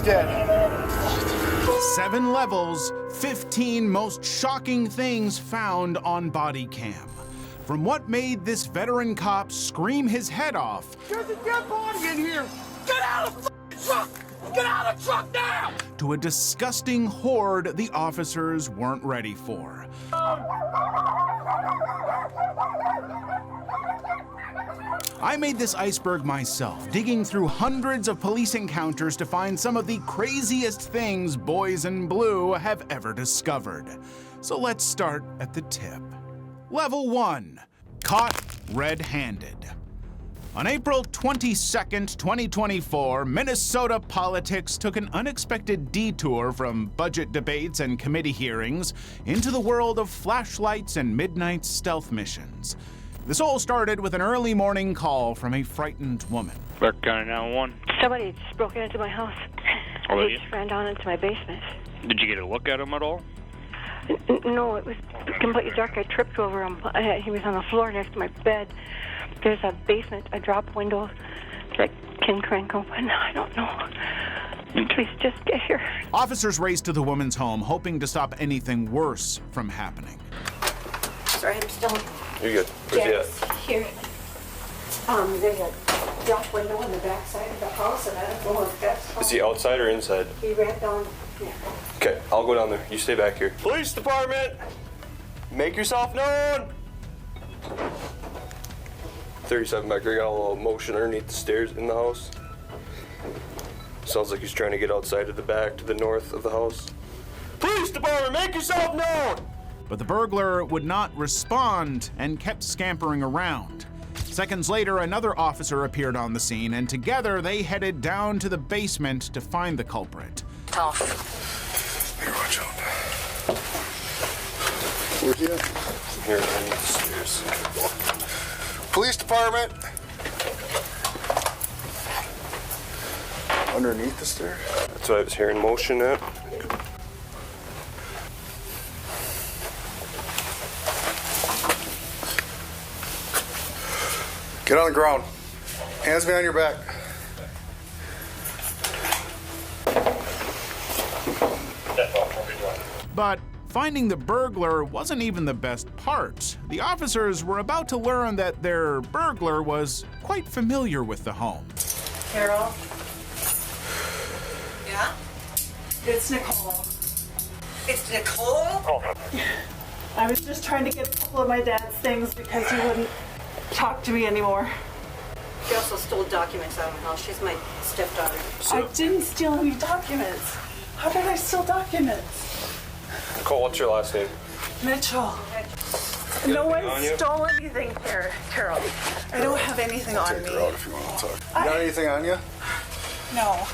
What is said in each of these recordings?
dead. 7 levels, 15 most shocking things found on Bodycam. From what made this veteran cop scream his head off, There's a dead body in here! Get out of the truck! Get out of the truck now! to a disgusting horde the officers weren't ready for. I made this iceberg myself, digging through hundreds of police encounters to find some of the craziest things boys in blue have ever discovered. So let's start at the tip. Level 1, caught red-handed. On April 22nd, 2024, Minnesota politics took an unexpected detour from budget debates and committee hearings into the world of flashlights and midnight stealth missions. This all started with an early morning call from a frightened woman. Burke County 911. Somebody just broke into my house. Oh, They yeah? just ran down into my basement. Did you get a look at him at all? No, it was completely dark. I tripped over him. He was on the floor next to my bed. There's a basement, a drop window that can crank open. I don't know. Please just get here. Officers raced to the woman's home, hoping to stop anything worse from happening. Sorry, I'm still You're good. Where's here. There's a drop window on the back side of the house, and I don't know if that's... Is he outside or inside? He ran down here. Okay, I'll go down there. You stay back here. Police department! Make yourself known! 37 back there, got a little motion underneath the stairs in the house. Sounds like he's trying to get outside of the back to the north of the house. Police department, make yourself known! But the burglar would not respond and kept scampering around. Seconds later, another officer appeared on the scene, and together they headed down to the basement to find the culprit. Here, watch out. Where's he at? Here, underneath the stairs. Police department! Underneath the stairs? That's what I was hearing motion at. Get on the ground. Hands behind your back. But finding the burglar wasn't even the best part. The officers were about to learn that their burglar was quite familiar with the home. Carol? Yeah? It's Nicole. It's Nicole? I was just trying to get a couple of my dad's things because he wouldn't talk to me anymore. She also stole documents out of the house. She's my stepdaughter. I didn't steal any documents. How did I steal documents? Nicole, what's your last name? Mitchell. No one stole anything here, Carol. I don't have anything on Take me. her out if you want to talk. You got anything on you? No.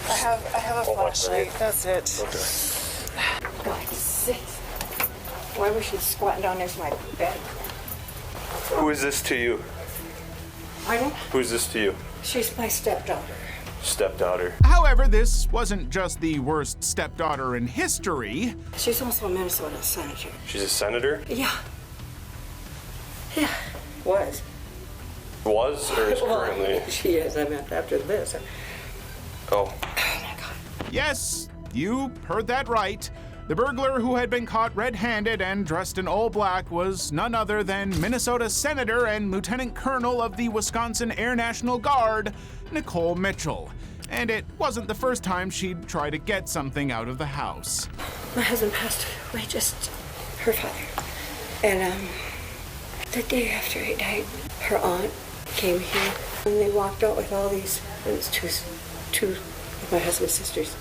I have a flashlight. That's it. Okay. God's sake. Why was she squatting down next to my bed? Who is this to you? Pardon? Who is this to you? She's my stepdaughter. Stepdaughter. However, this wasn't just the worst stepdaughter in history. She's also a Minnesota senator. She's a senator? Yeah. Yeah. Was. Was or is currently? She is. I meant after this. Oh. Oh my God. Yes, you heard that right. The burglar who had been caught red-handed and dressed in all black was none other than Minnesota Senator and Lieutenant Colonel of the Wisconsin Air National Guard, Nicole Mitchell. And it wasn't the first time she'd try to get something out of the house. My husband passed away, just her father. And the day after he died, her aunt came here and they walked out with all these, it was two of my husband's sisters.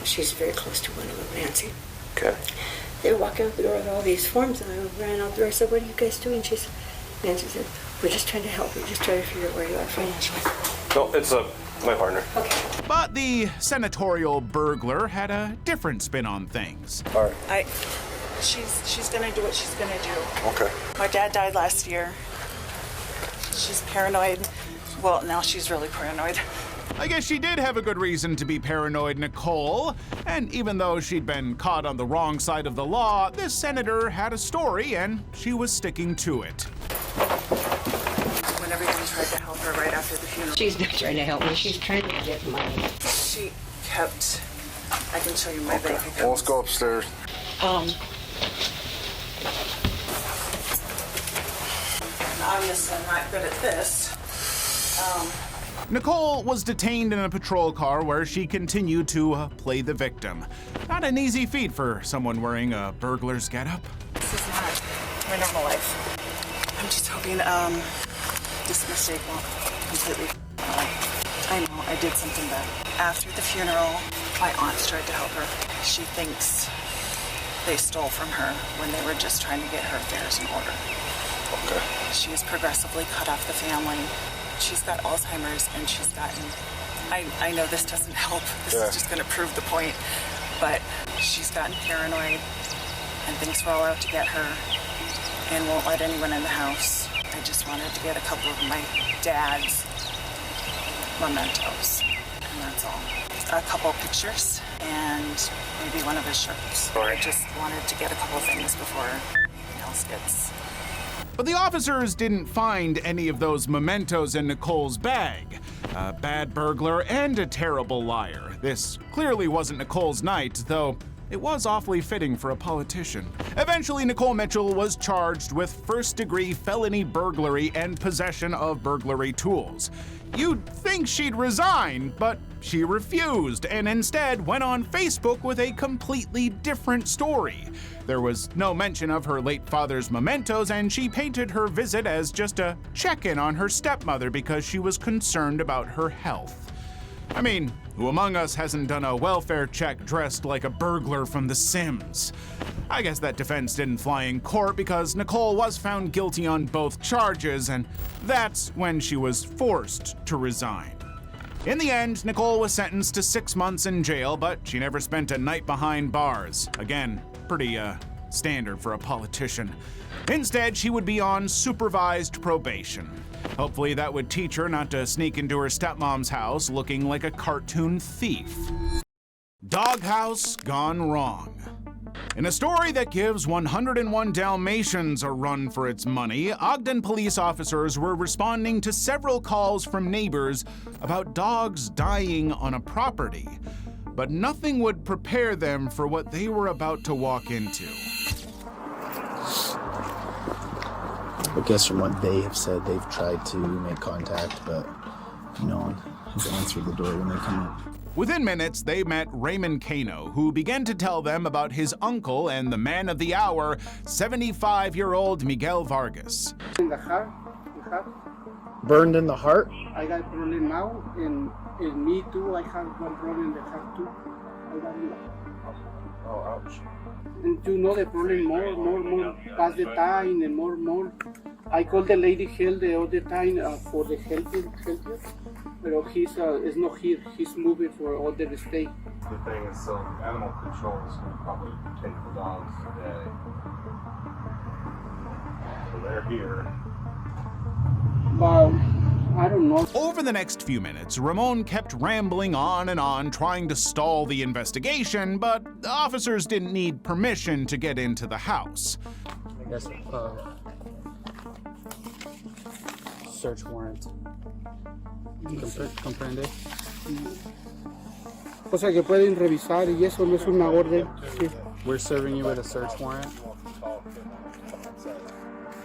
She's very close to one of them, Nancy. Okay. They were walking out the door with all these forms, and I ran out the door. I said, "What are you guys doing?" Nancy said, "We're just trying to help. We're just trying to figure out where you are financially." No, it's my partner. Okay. But the senatorial burglar had a different spin on things. All right. She's gonna do what she's gonna do. Okay. My dad died last year. She's paranoid. Well, now she's really paranoid. I guess she did have a good reason to be paranoid, Nicole. And even though she'd been caught on the wrong side of the law, this senator had a story and she was sticking to it. When everyone tried to help her right after the funeral. She's not trying to help me. She's trying to get money. She she kept, I can show you my bank account. Well, let's go upstairs. And obviously I'm not good at this. Nicole was detained in a patrol car where she continued to play the victim. Not an easy feat for someone wearing a burglar's getup. This is not my normal life. I'm just hoping this mistake won't completely go away. I know I did something bad. After the funeral, my aunts tried to help her. She thinks they stole from her when they were just trying to get her affairs in order. Okay. She was progressively cut off the family. She's got Alzheimer's and she's gotten, I know this doesn't help. This is just going to prove the point. But she's gotten paranoid and thinks we're all out to get her and won't let anyone in the house. I just wanted to get a couple of my dad's mementos, and that's all. A couple pictures and maybe one of his shirts. I just wanted to get a couple things before anything else gets. But the officers didn't find any of those mementos in Nicole's bag. A bad burglar and a terrible liar. This clearly wasn't Nicole's night, though it was awfully fitting for a politician. Eventually, Nicole Mitchell was charged with first-degree felony burglary and possession of burglary tools. You'd think she'd resign, but she refused and instead went on Facebook with a completely different story. There was no mention of her late father's mementos, and she painted her visit as just a check-in on her stepmother because she was concerned about her health. I mean, who among us hasn't done a welfare check dressed like a burglar from The Sims? I guess that defense didn't fly in court because Nicole was found guilty on both charges, and that's when she was forced to resign. In the end, Nicole was sentenced to 6 months in jail, but she never spent a night behind bars. Again, pretty standard for a politician. Instead, she would be on supervised probation. Hopefully that would teach her not to sneak into her stepmom's house looking like a cartoon thief. Doghouse gone wrong. In a story that gives 101 Dalmatians a run for its money, Ogden police officers were responding to several calls from neighbors about dogs dying on a property. But nothing would prepare them for what they were about to walk into. I guess from what they have said, they've tried to make contact, but no one has answered the door when they come in. Within minutes, they met Raymond Cano, who began to tell them about his uncle and the man of the hour, 75-year-old Miguel Vargas. In the heart. Burned in the heart? I got a problem now, and me too. I have one problem in the heart too. I got it. Oh, ouch. And you know the problem more. Pass the time and more. I called the lady help the other time for the help, but he's is not here. He's moving for other state. The thing is, so animal control is going to probably take the dogs today. So they're here. I don't know. Over the next few minutes, Ramon kept rambling on and on, trying to stall the investigation, but the officers didn't need permission to get into the house. I guess, search warrant. ¿Comprende? O sea que pueden revisar y eso no es una orden. Sí. We're serving you with a search warrant.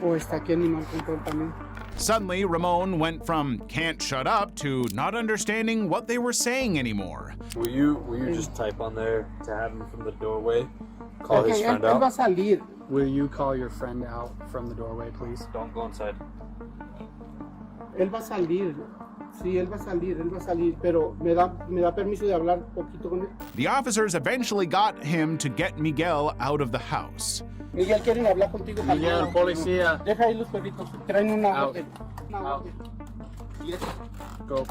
O está aquí animal control también. Suddenly, Ramon went from can't shut up to not understanding what they were saying anymore. Will you just type on there to have him from the doorway? Call his friend Él va a out? salir. Will you call your friend out from the doorway, please? Don't go inside. Él va a salir. Sí, él va a salir, pero me da permiso de hablar un poquito con él. The officers eventually got him to get Miguel out of the house. Miguel, quieren hablar contigo. Miguel, policía. Deja ahí los perritos. Traen una Out. orden. Out. Go.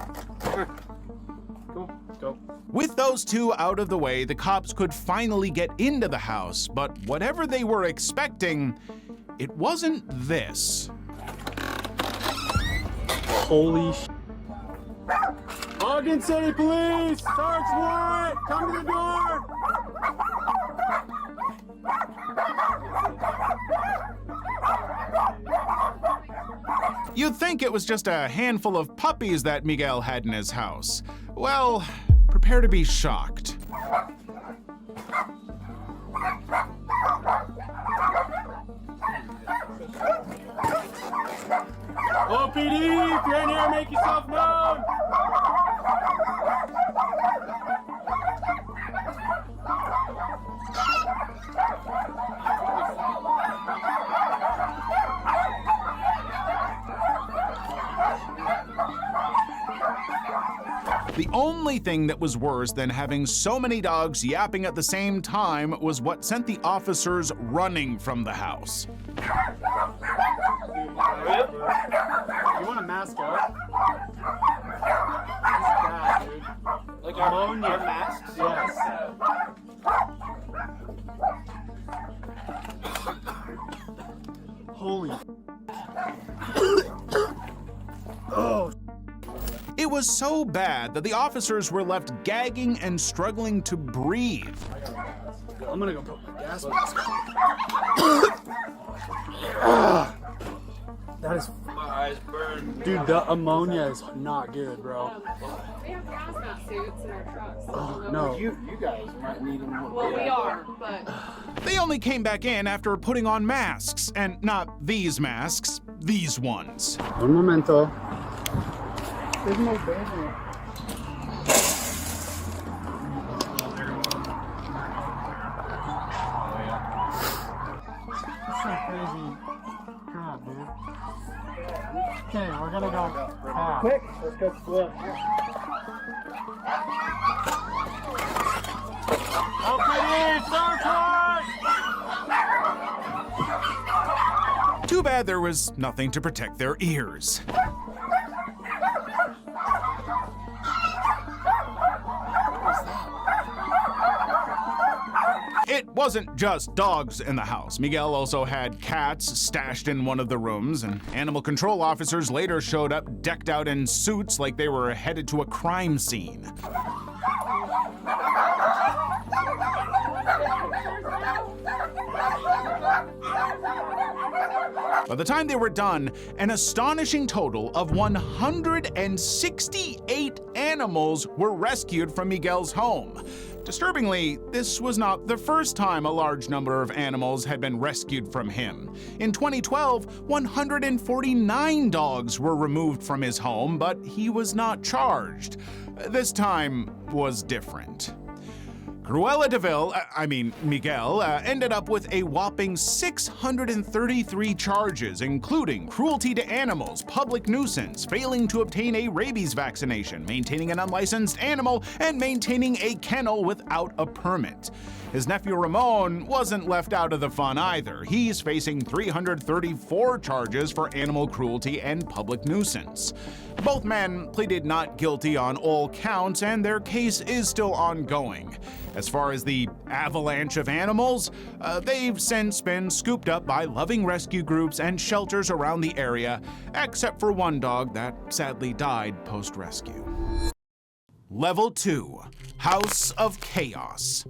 Go. With those two out of the way, the cops could finally get into the house, but whatever they were expecting, it wasn't this. Holy sh**. Ogden City Police! Search warrant! Come to the door! You'd think it was just a handful of puppies that Miguel had in his house. Well, prepare to be shocked. OPD, if you're in here, make yourself known. The only thing that was worse than having so many dogs yapping at the same time was what sent the officers running from the house. You want to mask up? It's bad, dude. Like ammonia masks? Yes. Holy. Oh. It was so bad that the officers were left gagging and struggling to breathe. I'm gonna go put my gas mask on. That is Iceberg. Dude, the ammonia is not good, bro. We have hazmat suits in our trucks. Oh, no. You guys might need them. Well, we are, but... They only came back in after putting on masks, and not these masks, these ones. Un momento. There's no bed in it. That's some crazy crap, dude. Okay, we're gonna go half. Quick, let's go split. Open it, Too bad there was nothing to protect their ears. It wasn't just dogs in the house. Miguel also had cats stashed in one of the rooms, and animal control officers later showed up decked out in suits like they were headed to a crime scene. By the time they were done, an astonishing total of 168 animals were rescued from Miguel's home. Disturbingly, this was not the first time a large number of animals had been rescued from him. In 2012, 149 dogs were removed from his home, but he was not charged. This time was different. Miguel, ended up with a whopping 633 charges, including cruelty to animals, public nuisance, failing to obtain a rabies vaccination, maintaining an unlicensed animal, and maintaining a kennel without a permit. His nephew Ramon wasn't left out of the fun either. He's facing 334 charges for animal cruelty and public nuisance. Both men pleaded not guilty on all counts, and their case is still ongoing. As far as the avalanche of animals, they've since been scooped up by loving rescue groups and shelters around the area, except for one dog that sadly died post-rescue. Level 2, House of Chaos.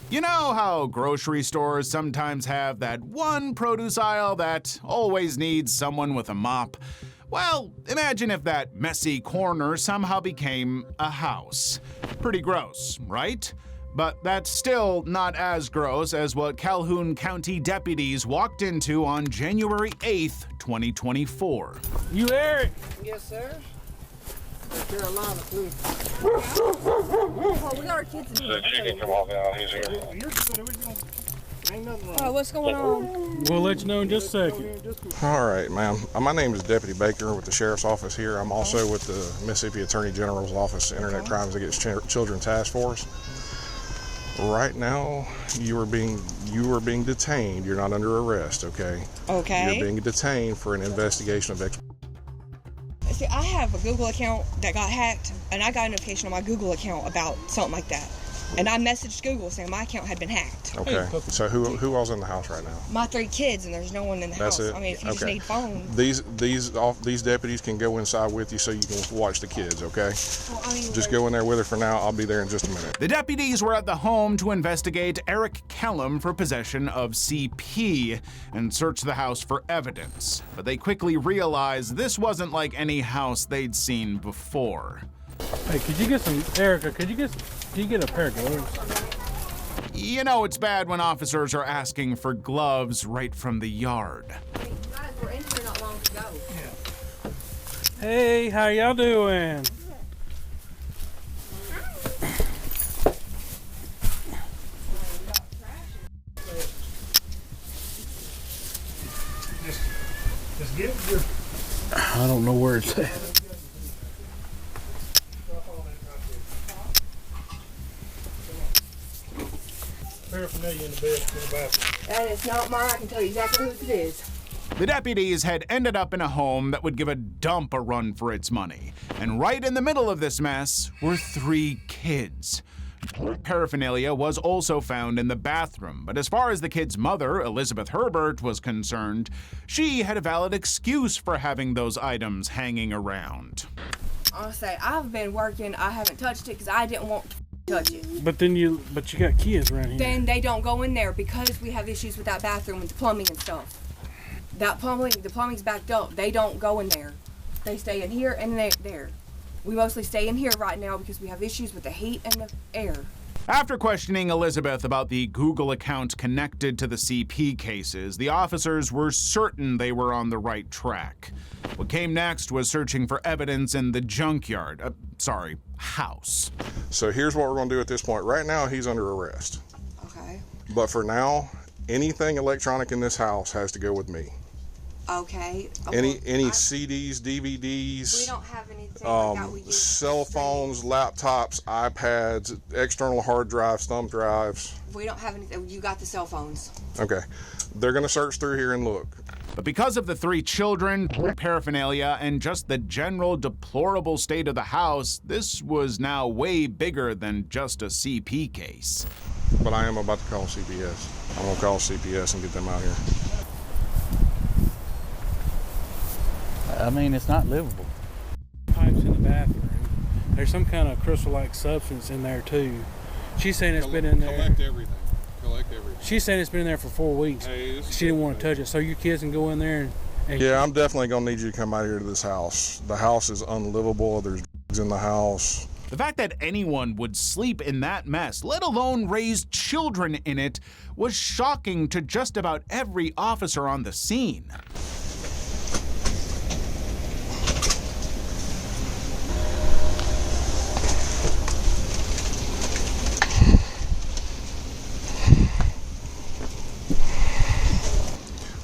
You know how grocery stores sometimes have that one produce aisle that always needs someone with a mop? Well, imagine if that messy corner somehow became a house. Pretty gross, right? But that's still not as gross as what Calhoun County deputies walked into on January 8th, 2024. You Eric? Yes, sir. Carolina, please. Oh, we got our kids in here. Oh, what's going on? We'll let you know in just a second. All right, ma'am. My name is Deputy Baker with the Sheriff's Office here. I'm also with the Mississippi Attorney General's Office Internet Crimes Against Children Task Force. Right now, you are being detained. You're not under arrest, okay? Okay. You're being detained for an investigation of See, I have a Google account that got hacked, and I got a notification on my Google account about something like that. And I messaged Google saying my account had been hacked. Okay. So who all's in the house right now? My 3 kids, and there's no one in the house. That's it? I mean, if you just Okay. need phones. These deputies can go inside with you so you can watch the kids, okay? Well, I mean, Just go in there with her for now. I'll be there in just a minute. The deputies were at the home to investigate Eric Kellum for possession of CP and search the house for evidence. But they quickly realized this wasn't like any house they'd seen before. Hey, could you get some, Erica, could you get a pair of gloves? You know it's bad when officers are asking for gloves right from the yard. You guys were in here not long ago. Hey, how y'all doing? Just give your... I don't know where it's at. Paraphernalia in the bathroom. That is not mine. I can tell you exactly whose it is. The deputies had ended up in a home that would give a dump a run for its money. And right in the middle of this mess were 3 kids. Paraphernalia was also found in the bathroom, but as far as the kids' mother, Elizabeth Herbert, was concerned, she had a valid excuse for having those items hanging around. I'll say, I've been working, I haven't touched it because I didn't want to touch it. But you got kids around here. Then they don't go in there because we have issues with that bathroom and the plumbing and stuff. The plumbing's backed up. They don't go in there. They stay in here and there. We mostly stay in here right now because we have issues with the heat and the air. After questioning Elizabeth about the Google account connected to the CP cases, the officers were certain they were on the right track. What came next was searching for evidence in the junkyard. House. So here's what we're going to do at this point. Right now, he's under arrest. Okay. But for now, anything electronic in this house has to go with me. Okay. Any CDs, DVDs, we don't have anything like that. We use cell phones, laptops, iPads, external hard drives, thumb drives. We don't have anything. You got the cell phones. Okay. They're going to search through here and look. But because of the 3 children, paraphernalia, and just the general deplorable state of the house, this was now way bigger than just a CP case. But I am about to call CPS. I'm going to call CPS and get them out here. I mean, it's not livable. Pipes in the bathroom. There's some kind of crystal-like substance in there too. She's saying it's been in there. Collect everything. She's saying it's been in there for 4 weeks. Hey, she didn't want to touch it. So your kids can go in there and yeah, I'm definitely going to need you to come out here to this house. The house is unlivable. There's drugs in the house. The fact that anyone would sleep in that mess, let alone raise children in it, was shocking to just about every officer on the scene.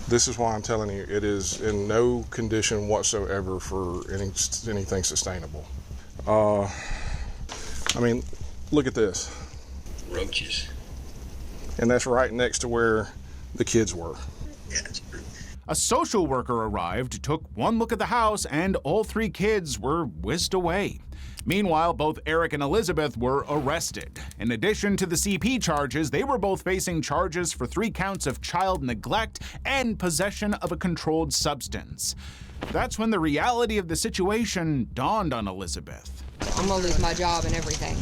This is why I'm telling you, it is in no condition whatsoever for anything sustainable. I mean, look at this. Roaches. And that's right next to where the kids were. Yeah, it's true. A social worker arrived, took one look at the house, and all 3 kids were whisked away. Meanwhile, both Eric and Elizabeth were arrested. In addition to the CP charges, they were both facing charges for 3 counts of child neglect and possession of a controlled substance. That's when the reality of the situation dawned on Elizabeth. I'm gonna lose my job and everything.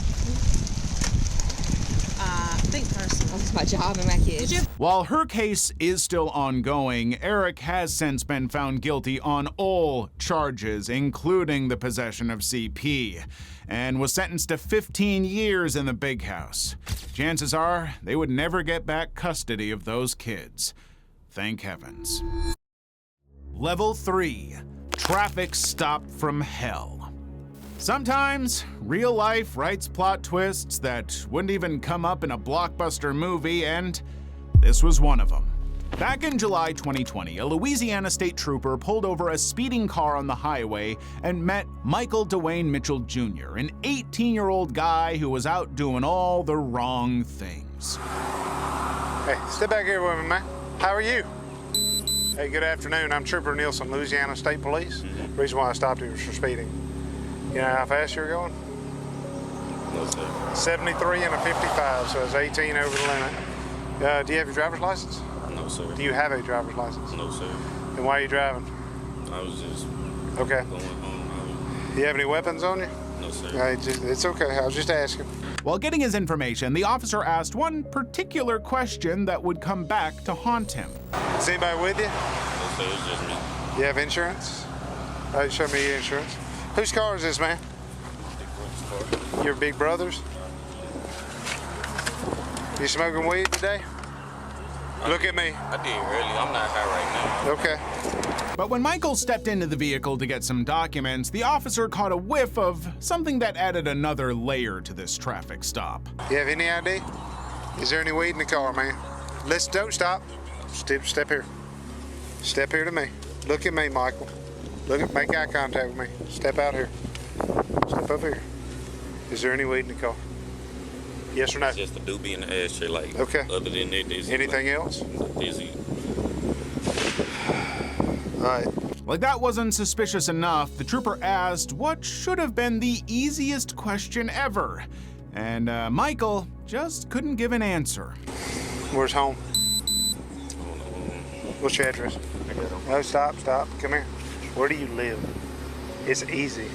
Think personally. I'll lose my job and my kids. While her case is still ongoing, Eric has since been found guilty on all charges, including the possession of CP, and was sentenced to 15 years in the big house. Chances are they would never get back custody of those kids. Thank heavens. Level 3, traffic stop from hell. Sometimes, real life writes plot twists that wouldn't even come up in a blockbuster movie, and this was one of them. Back in July 2020, a Louisiana state trooper pulled over a speeding car on the highway and met Michael Dwayne Mitchell Jr., an 18-year-old guy who was out doing all the wrong things. Hey, step back here with me, man. How are you? Hey, good afternoon. I'm Trooper Nielsen, Louisiana State Police. The reason why I stopped you was for speeding. You know how fast you're going? No, sir. 73 and a 55, so it's 18 over the limit. Do you have your driver's license? No, sir. Do you have a driver's license? No, sir. Then why are you driving? I was just okay. going home. Do you have any weapons on you? No, sir. It's okay. I was just asking. While getting his information, the officer asked one particular question that would come back to haunt him. Is anybody with you? No, sir. It's just me. You have insurance? All right, show me your insurance. Whose car is this, man? Your big brothers? You smoking weed today? Look at me. I did early. I'm not high right now. Okay. But when Michael stepped into the vehicle to get some documents, the officer caught a whiff of something that added another layer to this traffic stop. You have any ID? Is there any weed in the car, man? Don't stop. Step here. Step here to me. Look at me, Michael. Make eye contact with me. Step out here. Step up here. Is there any weed in the car? Yes or no? Just a doobie in the ashtray, like. Okay. Other than that, there's anything else? Dizzy. All right. Like that wasn't suspicious enough, the trooper asked what should have been the easiest question ever. And Michael just couldn't give an answer. Where's home? What's your address? No, stop. Come here. Where do you live? It's easy.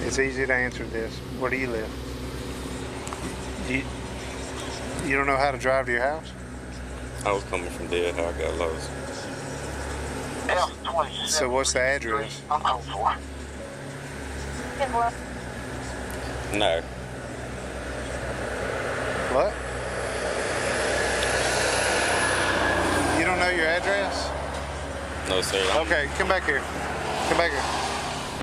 It's easy to answer this. Where do you live? You don't know how to drive to your house? I was coming from there, how I got lost. So what's the address? No. What? You don't know your address? No, sir. Okay, come back here. Come back here.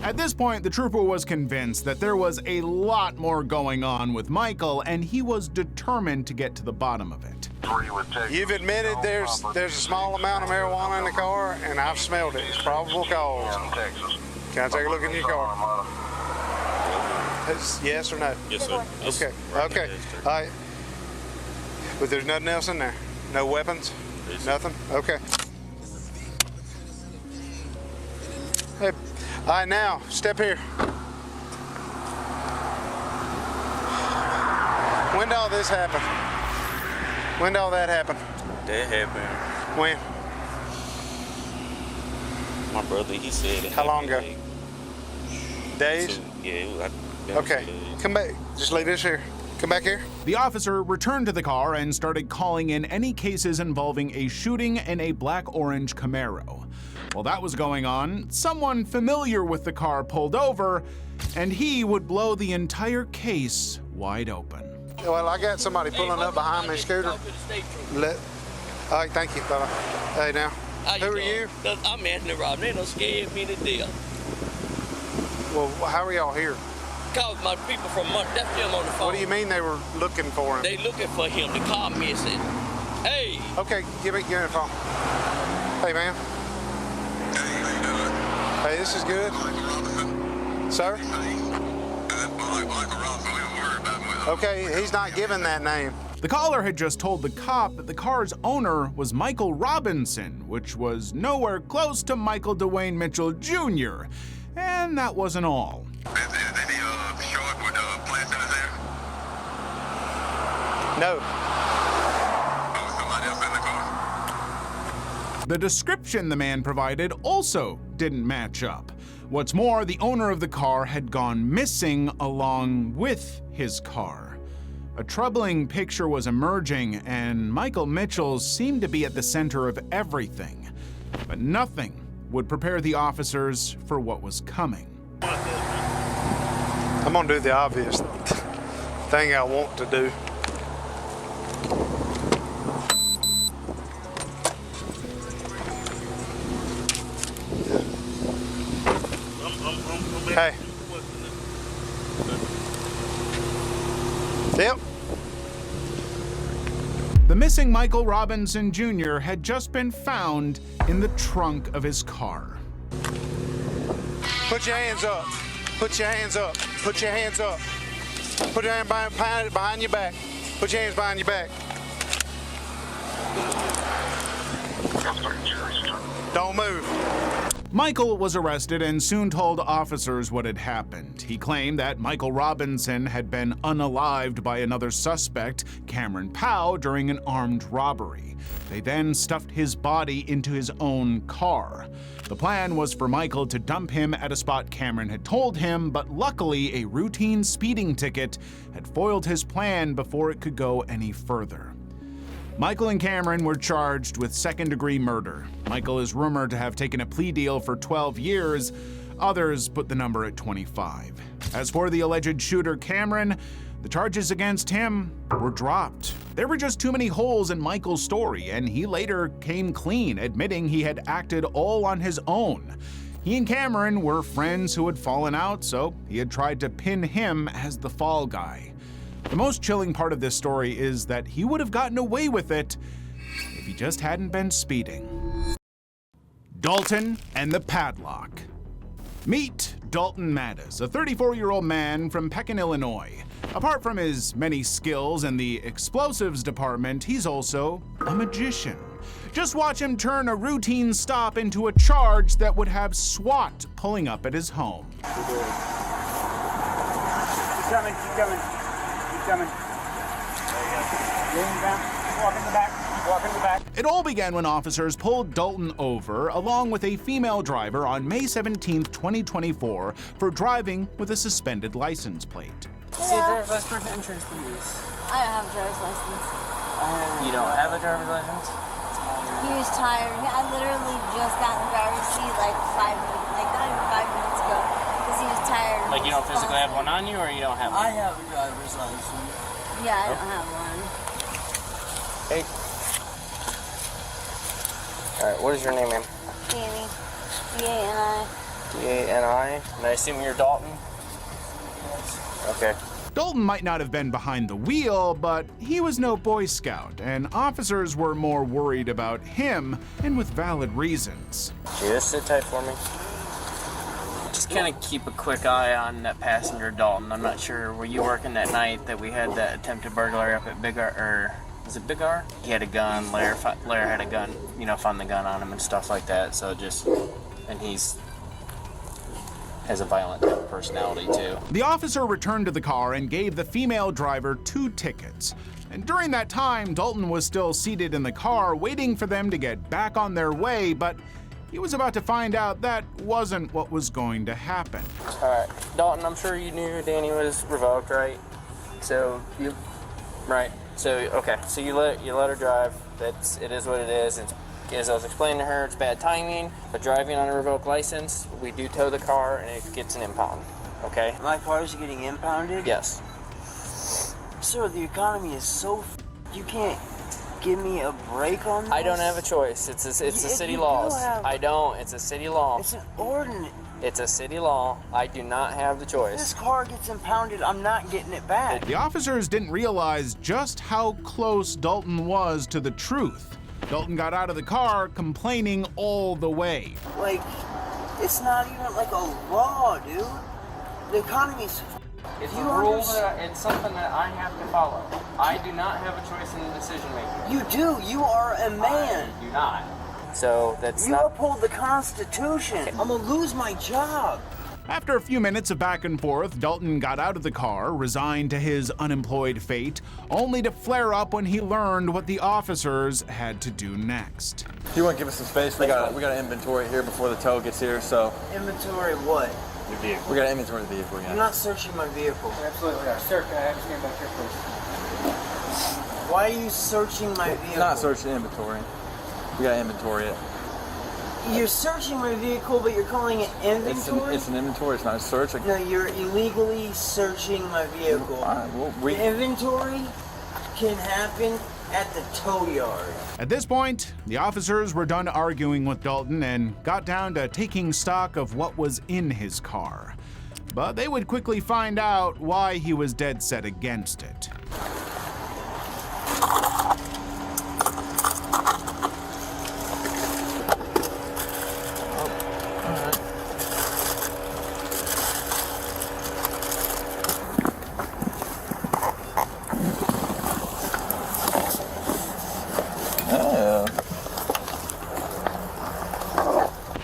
At this point, the trooper was convinced that there was a lot more going on with Michael, and he was determined to get to the bottom of it. You've admitted there's a small amount of marijuana in the car, and I've smelled it. It's probable cause. Can I take a look in your car? Yes or no? Yes, sir. Okay. Okay. All right. But there's nothing else in there? No weapons? Nothing? Okay. Hey. All right, now, step here. When did all this happen? When did all that happen? That happened. When? My brother, he said it. How long ago? Like Days? yeah, it was like. Okay, come back. Just leave this here. Come back here. The officer returned to the car and started calling in any cases involving a shooting in a black-orange Camaro. While that was going on, someone familiar with the car pulled over, and he would blow the entire case wide open. Well, I got somebody pulling up behind me, scooter. All right, thank you, fella. Hey, now, who are you? I'm Anthony Rob. They don't scare me to death. Well, how are y'all here? Cause my people from that's them on the phone. What do you mean they were looking for him? They looking for him. The car missing. Hey. Okay, give me the phone. Hey, man. Hey, this is good. Sir? Okay, he's not giving that name. The caller had just told the cop that the car's owner was Michael Robinson, which was nowhere close to Michael Dwayne Mitchell Jr. And that wasn't all. No. The description the man provided also didn't match up. What's more, the owner of the car had gone missing along with his car. A troubling picture was emerging, and Michael Mitchell seemed to be at the center of everything. But nothing would prepare the officers for what was coming. I'm gonna do the obvious thing I want to do. Hey. Yep. The missing Michael Robinson Jr. had just been found in the trunk of his car. Put your hands up. Put your hands up. Put your hands up. Put your hand behind your back. Put your hands behind your back. Don't move. Michael was arrested and soon told officers what had happened. He claimed that Michael Robinson had been unalived by another suspect, Cameron Powell, during an armed robbery. They then stuffed his body into his own car. The plan was for Michael to dump him at a spot Cameron had told him, but luckily a routine speeding ticket had foiled his plan before it could go any further. Michael and Cameron were charged with second-degree murder. Michael is rumored to have taken a plea deal for 12 years. Others put the number at 25. As for the alleged shooter, Cameron, the charges against him were dropped. There were just too many holes in Michael's story, and he later came clean, admitting he had acted all on his own. He and Cameron were friends who had fallen out, so he had tried to pin him as the fall guy. The most chilling part of this story is that he would have gotten away with it if he just hadn't been speeding. Dalton and the padlock. Meet Dalton Mattis, a 34-year-old man from Pekin, Illinois. Apart from his many skills in the explosives department, he's also a magician. Just watch him turn a routine stop into a charge that would have SWAT pulling up at his home. Keep coming, keep coming, keep coming. There you go. Lean down, walk in the back, walk in the back. It all began when officers pulled Dalton over along with a female driver on May 17, 2024 for driving with a suspended license plate. See a driver's license for insurance, please. I don't have a driver's license. You don't have a driver's license? He was tired. I literally just got in the driver's seat like 5 minutes, like not even 5 minutes ago, because he was tired. Like you don't physically have one on you, or you don't have one? I have a driver's license. Yeah, I don't have one. Hey. Alright, what is your name, ma'am? Danny. D-A-N-I. D-A-N-I. And I assume you're Dalton? Okay. Dalton might not have been behind the wheel, but he was no Boy Scout, and officers were more worried about him, and with valid reasons. Can you just sit tight for me? Just kind of keep a quick eye on that passenger, Dalton. I'm not sure, were you working that night that we had that attempted burglary up at Big R, or was it Big R? He had a gun, Lair had a gun, you know, found the gun on him and stuff like that, so just, and he's has a violent type of personality too. The officer returned to the car and gave the female driver 2 tickets. And during that time, Dalton was still seated in the car waiting for them to get back on their way, but he was about to find out that wasn't what was going to happen. All right, Dalton, I'm sure you knew Danny was revoked, right? So you, right? So okay, so you let her drive. It is what it is. It's, as I was explaining to her, it's bad timing, but driving on a revoked license, we do tow the car and it gets an impound, okay? My car's getting impounded? Yes. Sir, the economy is so you can't give me a break on this? I don't have a choice. It's a city law. I don't. It's a city law. It's an ordinance. It's a city law. I do not have the choice. If this car gets impounded, I'm not getting it back. The officers didn't realize just how close Dalton was to the truth. Dalton got out of the car complaining all the way. Like, it's not even like a law, dude. The economy's... It's a rule it's something that I have to follow. I do not have a choice in the decision making. You do. You are a man. I do not. So that's You uphold the Constitution. I'm gonna lose my job. After a few minutes of back and forth, Dalton got out of the car, resigned to his unemployed fate, only to flare up when he learned what the officers had to do next. If you want to give us some space, we got to inventory here before the tow gets here, so. Inventory what? Your vehicle. We got to inventory the vehicle, yeah. You're not searching my vehicle. Absolutely are. Sir, can I have stand back here, please? Why are you searching my vehicle? Not searching inventory. We got to inventory it. You're searching my vehicle, but you're calling it inventory? It's an inventory, it's not a search. No, you're illegally searching my vehicle. All right, well, Inventory can happen at the tow yard. At this point, the officers were done arguing with Dalton and got down to taking stock of what was in his car. But they would quickly find out why he was dead set against it.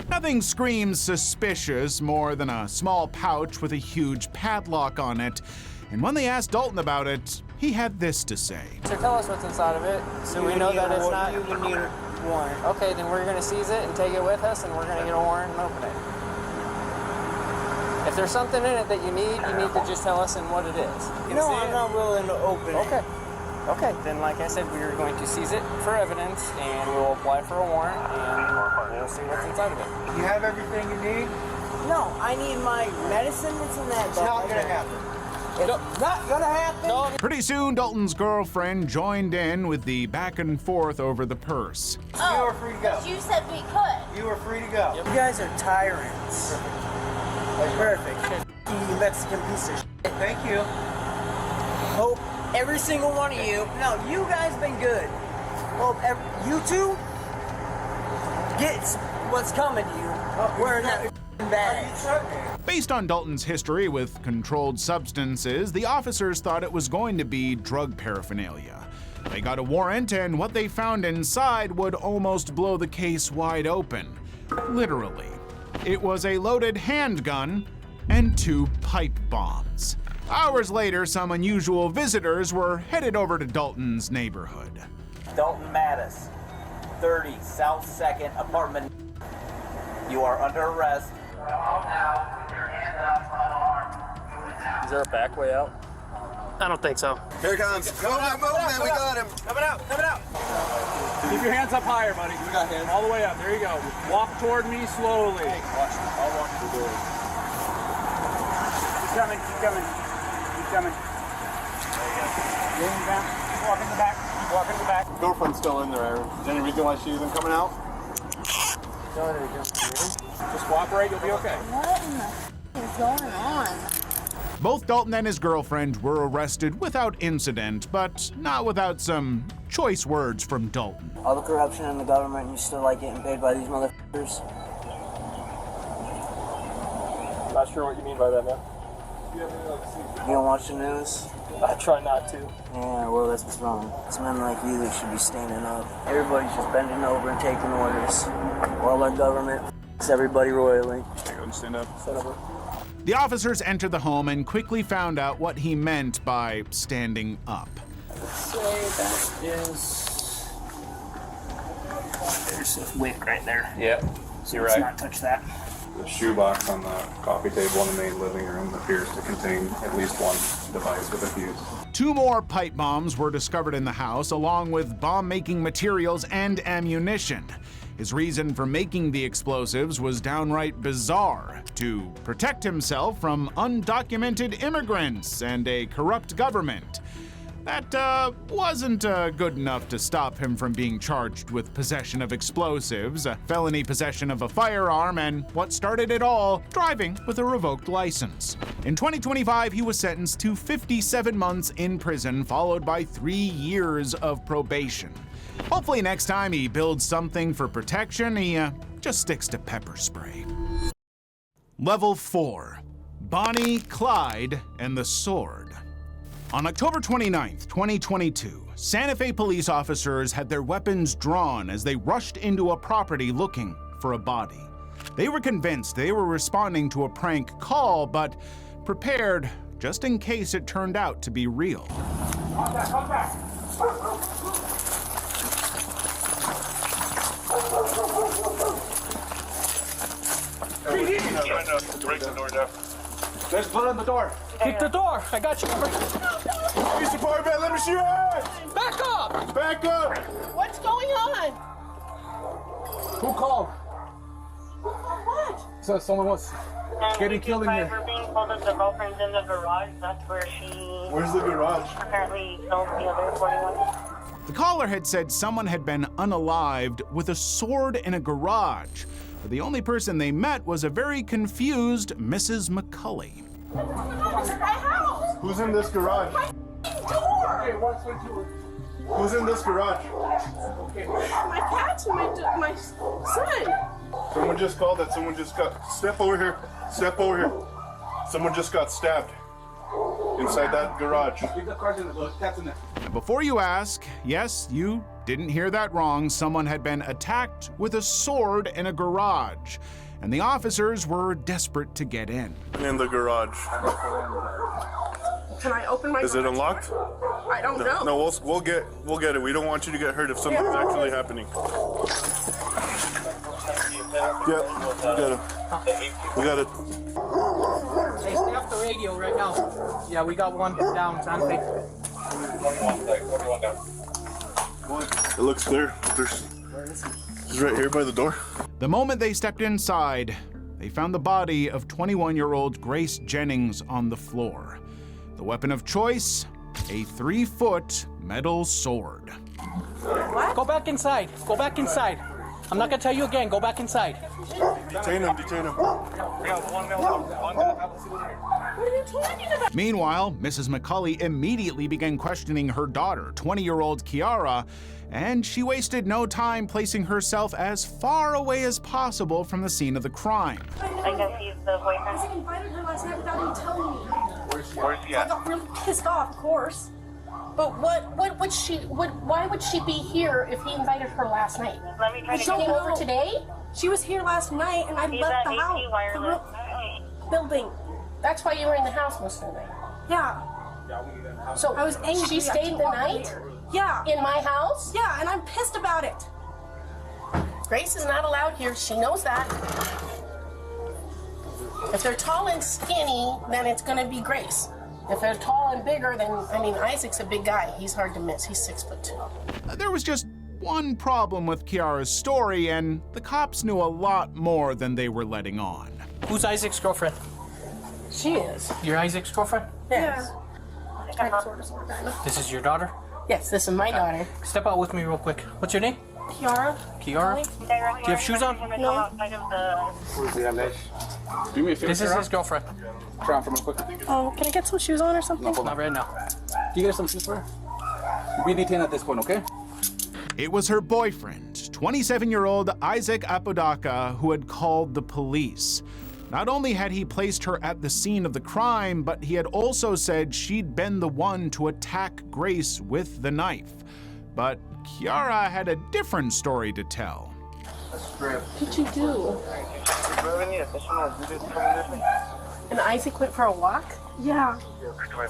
Nothing screams suspicious more than a small pouch with a huge padlock on it. And when they asked Dalton about it, he had this to say. So tell us what's inside of it, so we know that it's not... You would need a warrant. Okay, then we're going to seize it and take it with us, and we're going to get a warrant and open it. If there's something in it that you need to just tell us and what it is. No, I'm not willing to open it. Okay. Okay, then like I said, we are going to seize it for evidence, and we'll apply for a warrant, and we'll see what's inside of it. You have everything you need? No, I need my medicine that's in that bag. It's not gonna happen. It's not gonna happen. No. Pretty soon, Dalton's girlfriend joined in with the back and forth over the purse. You are free to go. You said we could. You are free to go. You guys are tyrants. Perfect. You Mexican piece of shit. Thank you. Hope every single one of you. No, you guys been good. Hope you two get what's coming to you. We're not bad. Based on Dalton's history with controlled substances, the officers thought it was going to be drug paraphernalia. They got a warrant, and what they found inside would almost blow the case wide open. Literally. It was a loaded handgun and 2 pipe bombs. Hours later, some unusual visitors were headed over to Dalton's neighborhood. Dalton Mattis, 30 South 2nd Apartment. You are under arrest. Is there a back way out? I don't think so. Here he comes. Move, man. We got him. Coming out. Keep your hands up higher, buddy. We got hands. All the way up. There you go. Walk toward me slowly. Hey, watch. I'll walk through the door. Keep coming. Lean down. Walk in the back. Girlfriend's still in there, Aaron. Is there any reason why she isn't coming out? Just cooperate, you'll be okay. What in the f is going on? Both Dalton and his girlfriend were arrested without incident, but not without some choice words from Dalton. All the corruption in the government, you still like getting paid by these motherfuckers? I'm not sure what you mean by that, man. You don't watch the news? I try not to. Yeah, well, that's what's wrong. It's men like you that should be standing up. Everybody's just bending over and taking orders. While our government f***s everybody royally. Stand up. The officers entered the home and quickly found out what he meant by standing up. Say that is. There's a wick right there. Yep. So You're let's right. not touch that. The shoebox on the coffee table in the main living room appears to contain at least one device with a fuse. 2 more pipe bombs were discovered in the house, along with bomb-making materials and ammunition. His reason for making the explosives was downright bizarre: to protect himself from undocumented immigrants and a corrupt government. That wasn't good enough to stop him from being charged with possession of explosives, felony possession of a firearm, and what started it all, driving with a revoked license. In 2025, he was sentenced to 57 months in prison, followed by 3 years of probation. Hopefully next time he builds something for protection, he just sticks to pepper spray. Level 4. Bonnie, Clyde, and the Sword. On October 29th, 2022, Santa Fe police officers had their weapons drawn as they rushed into a property looking for a body. They were convinced they were responding to a prank call, but prepared just in case it turned out to be real. Come back. Break the door down. There's blood on the door. Kick the door. I got you. Police department, let me see your hands. Back up. Back up. What's going on? Who called? What? So someone was getting killed in here. We're being told that the girlfriend's in the garage. That's where she Where's the garage? apparently killed the other 41. The caller had said someone had been unalived with a sword in a garage, but the only person they met was a very confused Mrs. McCulley. Who's in this garage? Who's in this garage? My cat's my son. Someone just called that someone just got... Step over here. Step over here. Someone just got stabbed inside that garage. And before you ask, yes, you didn't hear that wrong. Someone had been attacked with a sword in a garage, and the officers were desperate to get in. In the garage. Can I open my Is it unlocked? I don't know. No, we'll get it. We don't want you to get hurt if something's actually happening. Yep, we got it. Hey, stay off the radio right now. Yeah, we got one down. It's on Facebook. It looks clear. He's right here by the door. The moment they stepped inside, they found the body of 21-year-old Grace Jennings on the floor. The weapon of choice, a 3-foot metal sword. What? Go back inside. Go back inside. I'm not gonna tell you again. Go back inside. Detain him, detain him. What are you talking about? Meanwhile, Mrs. McCulley immediately began questioning her daughter, 20-year-old Kiara, and she wasted no time placing herself as far away as possible from the scene of the crime. I guess he's the boyfriend. I invited her last night without even telling me. Where's he at? I got really pissed off, of course. But why would she be here if he invited her last night? Let me try to she came over today? She was here last night and I left the house. Wireless. Building. That's why you were in the house most of the night. Yeah. So I was angry. She stayed the night? Yeah. In my house? Yeah, and I'm pissed about it. Grace is not allowed here. She knows that. If they're tall and skinny, then it's going to be Grace. If they're tall and bigger, then, Isaac's a big guy. He's hard to miss. He's 6'2". There was just one problem with Kiara's story, and the cops knew a lot more than they were letting on. Who's Isaac's girlfriend? She is. You're Isaac's girlfriend? Yes. This is your daughter? Yes, this is my daughter. Step out with me real quick. What's your name? Kiara. Kiara? Do you have shoes on? No. Do me a favor. This is his girlfriend. Can I get some shoes on or something? Not right now. Do you get some shoes for her? Be detained at this point, okay? It was her boyfriend, 27-year-old Isaac Apodaca, who had called the police. Not only had he placed her at the scene of the crime, but he had also said she'd been the one to attack Grace with the knife. But Kiara had a different story to tell. What did you do? And Isaac went for a walk? Yeah.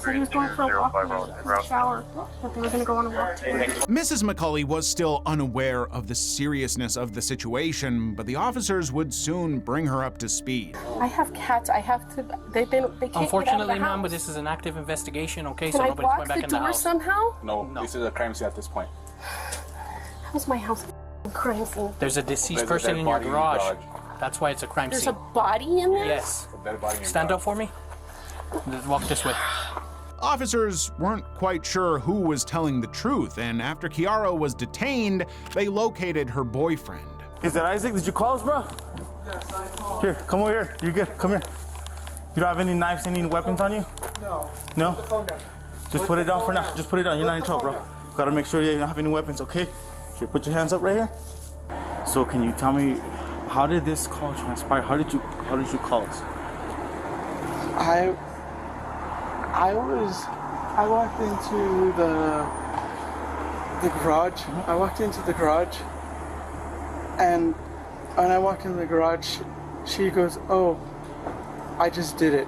So he was going for a walk in the shower, but they were going to go on a walk together. Mrs. McCulley was still unaware of the seriousness of the situation, but the officers would soon bring her up to speed. I have cats. I have to. They can't Unfortunately, get out of the ma'am, but house. this is an active investigation, okay? Can So I nobody's block going back the in the door house. somehow? No, this is a crime scene at this point. How's my house a crime scene? There's a deceased person in your garage. That's why it's a crime There's scene. a body in there? Yes. Stand up for me. Let's walk this way. Officers weren't quite sure who was telling the truth, and after Kiara was detained, they located her boyfriend. Is that Isaac? Did you call us, bro? Yes, I called. Here, come over here. You're good. Come here. You don't have any knives, any weapons on you? No. No? Put the phone down. Just put it down for now. Just put it down. You're not in trouble, bro. Gotta make sure you don't have any weapons, okay? Here, put your hands up right here. So can you tell me, how did this call transpire? How did you call us? I walked into the garage. I walked into the garage, and when I walked into the garage, she goes, "Oh, I just did it."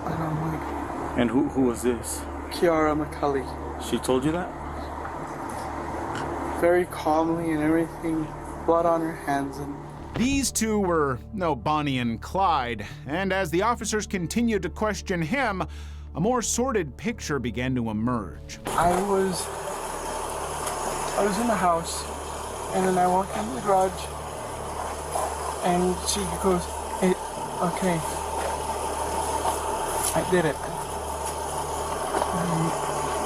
And I'm like, And who was this? Kiara McCulley. She told you that? Very calmly and everything, blood on her hands, and These two were no Bonnie and Clyde, and as the officers continued to question him, a more sordid picture began to emerge. I was in the house, and then I walked into the garage, and she goes, "Hey, okay, I did it."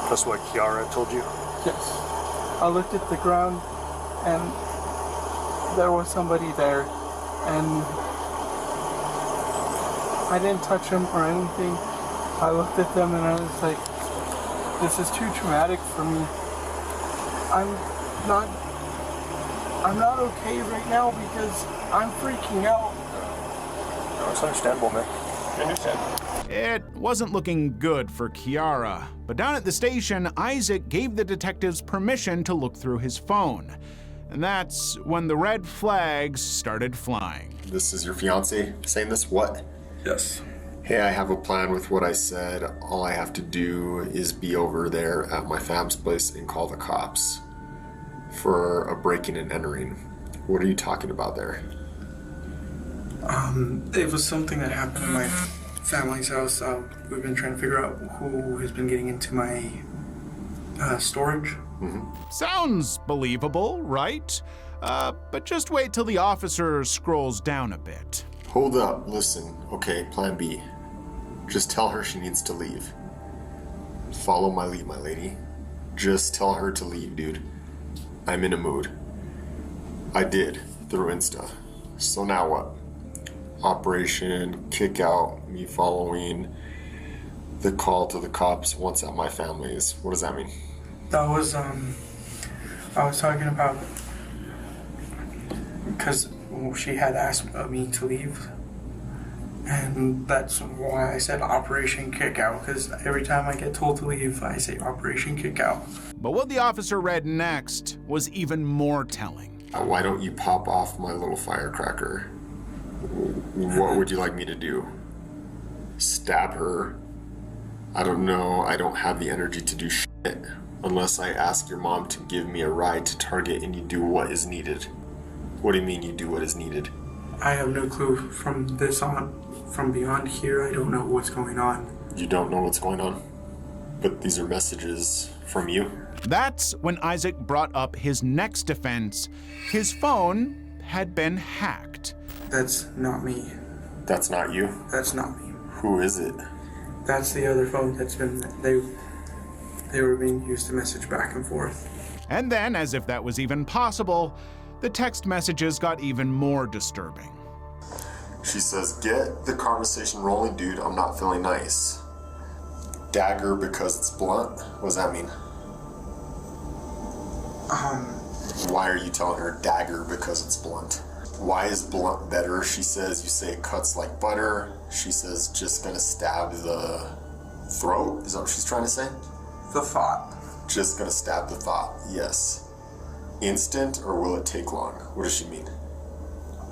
That's what Kiara told you? Yes. I looked at the ground, and there was somebody there, and I didn't touch them or anything. I looked at them and I was like, this is too traumatic for me. I'm not okay right now because I'm freaking out. No, it's understandable, man. I understand. It wasn't looking good for Kiara, but down at the station, Isaac gave the detectives permission to look through his phone. And that's when the red flags started flying. This is your fiance saying this? What? Yes. Hey, I have a plan with what I said. All I have to do is be over there at my fam's place and call the cops for a breaking and entering. What are you talking about there? It was something that happened in my family's house. We've been trying to figure out who has been getting into my storage. Sounds believable, right? But just wait till the officer scrolls down a bit. Hold up, listen. Okay, plan B. Just tell her she needs to leave. Follow my lead, my lady. Just tell her to leave, dude. I'm in a mood. I did, through Insta. So now what? Operation kick out, me following the call to the cops once at my family's. What does that mean? That was, I was talking about, because she had asked me to leave. And that's why I said Operation Kick Out, because every time I get told to leave, I say Operation Kick Out. But what the officer read next was even more telling. Why don't you pop off my little firecracker? What would you like me to do? Stab her? I don't know. I don't have the energy to do shit unless I ask your mom to give me a ride to Target and you do what is needed. What do you mean you do what is needed? I have no clue from this on. From beyond here, I don't know what's going on. You don't know what's going on? But these are messages from you? That's when Isaac brought up his next defense. His phone had been hacked. That's not me. That's not you? That's not me. Who is it? That's the other phone that's been, they were being used to message back and forth. And then, as if that was even possible, the text messages got even more disturbing. She says, get the conversation rolling, dude. I'm not feeling nice. Dagger because it's blunt? What does that mean? Why are you telling her dagger because it's blunt? Why is blunt better? She says, you say it cuts like butter. She says, just gonna stab the throat? Is that what she's trying to say? The thought. Just gonna stab the thought, yes. Instant, or will it take long? What does she mean?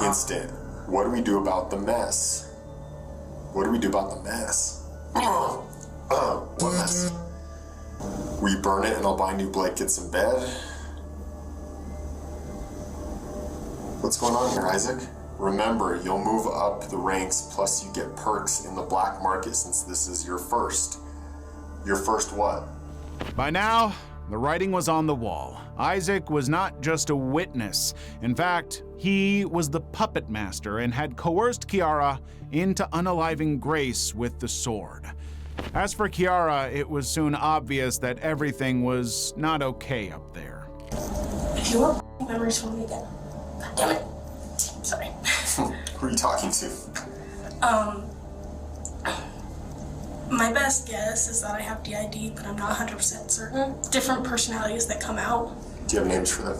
Instant. What do we do about the mess? What do we do about the mess? What mess? We burn it and I'll buy new blankets and bed? What's going on here, Isaac? Remember, you'll move up the ranks, plus you get perks in the black market since this is your first. Your first what? By now, the writing was on the wall. Isaac was not just a witness. In fact, he was the puppet master and had coerced Kiara into unaliving Grace with the sword. As for Kiara, it was soon obvious that everything was not okay up there. If you want memories from me again, God damn it. Sorry. Who are you talking to? My best guess is that I have DID, but I'm not 100% certain. Different personalities that come out. Do you have names for them?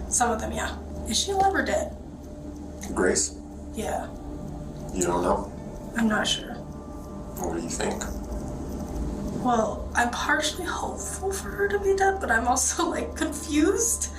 Some of them, yeah. Is she alive or dead? Grace? Yeah. You don't know? I'm not sure. What do you think? Well, I'm partially hopeful for her to be dead, but I'm also, like, confused.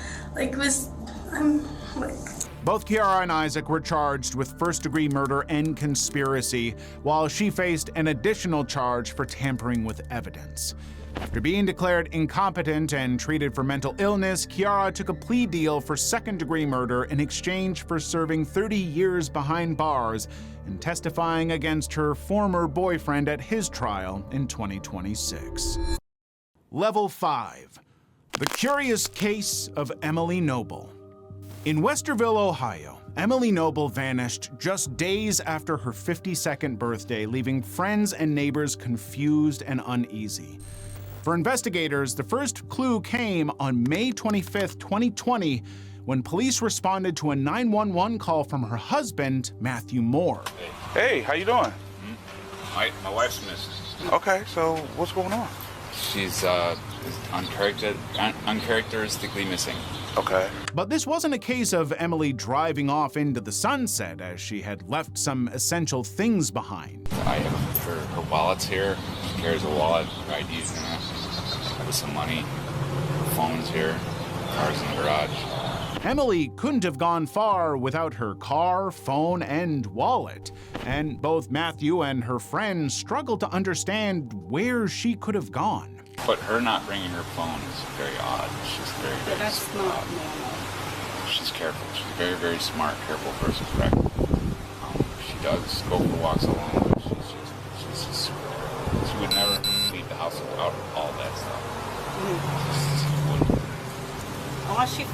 Both Kiara and Isaac were charged with first-degree murder and conspiracy, while she faced an additional charge for tampering with evidence. After being declared incompetent and treated for mental illness, Kiara took a plea deal for second-degree murder in exchange for serving 30 years behind bars and testifying against her former boyfriend at his trial in 2026. Level 5. The Curious Case of Emily Noble. In Westerville, Ohio, Emily Noble vanished just days after her 52nd birthday, leaving friends and neighbors confused and uneasy. For investigators, the first clue came on May 25th, 2020, when police responded to a 911 call from her husband, Matthew Moore. Hey, how you doing? My wife's missing. Okay, so what's going on? She's uncharacteristically missing. Okay. But this wasn't a case of Emily driving off into the sunset, as she had left some essential things behind. I have her wallet's here. She carries a wallet. Her ID's in it. With some money. Her phone's here. Car's in the garage. Emily couldn't have gone far without her car, phone, and wallet. And both Matthew and her friends struggled to understand where she could have gone. But her not bringing her phone is very odd. She's very, very That's smart. not normal. She's careful. She's very, very smart, careful person, correct? She does go for walks alone, but she's just super careful. She would never leave the house without all that stuff. Unless she,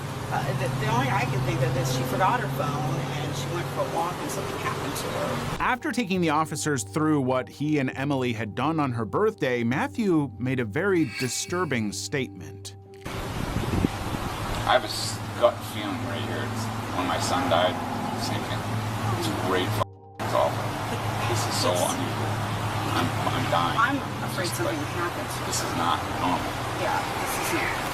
The only I can think of is she forgot her phone and she went for a walk and something happened to her. After taking the officers through what he and Emily had done on her birthday, Matthew made a very disturbing statement. I have a gut feeling right here. It's when my son died, same thing. It's great. It's awful. This is so unusual. I'm dying. I'm afraid something happens. This is not normal. Yeah, this isn't her.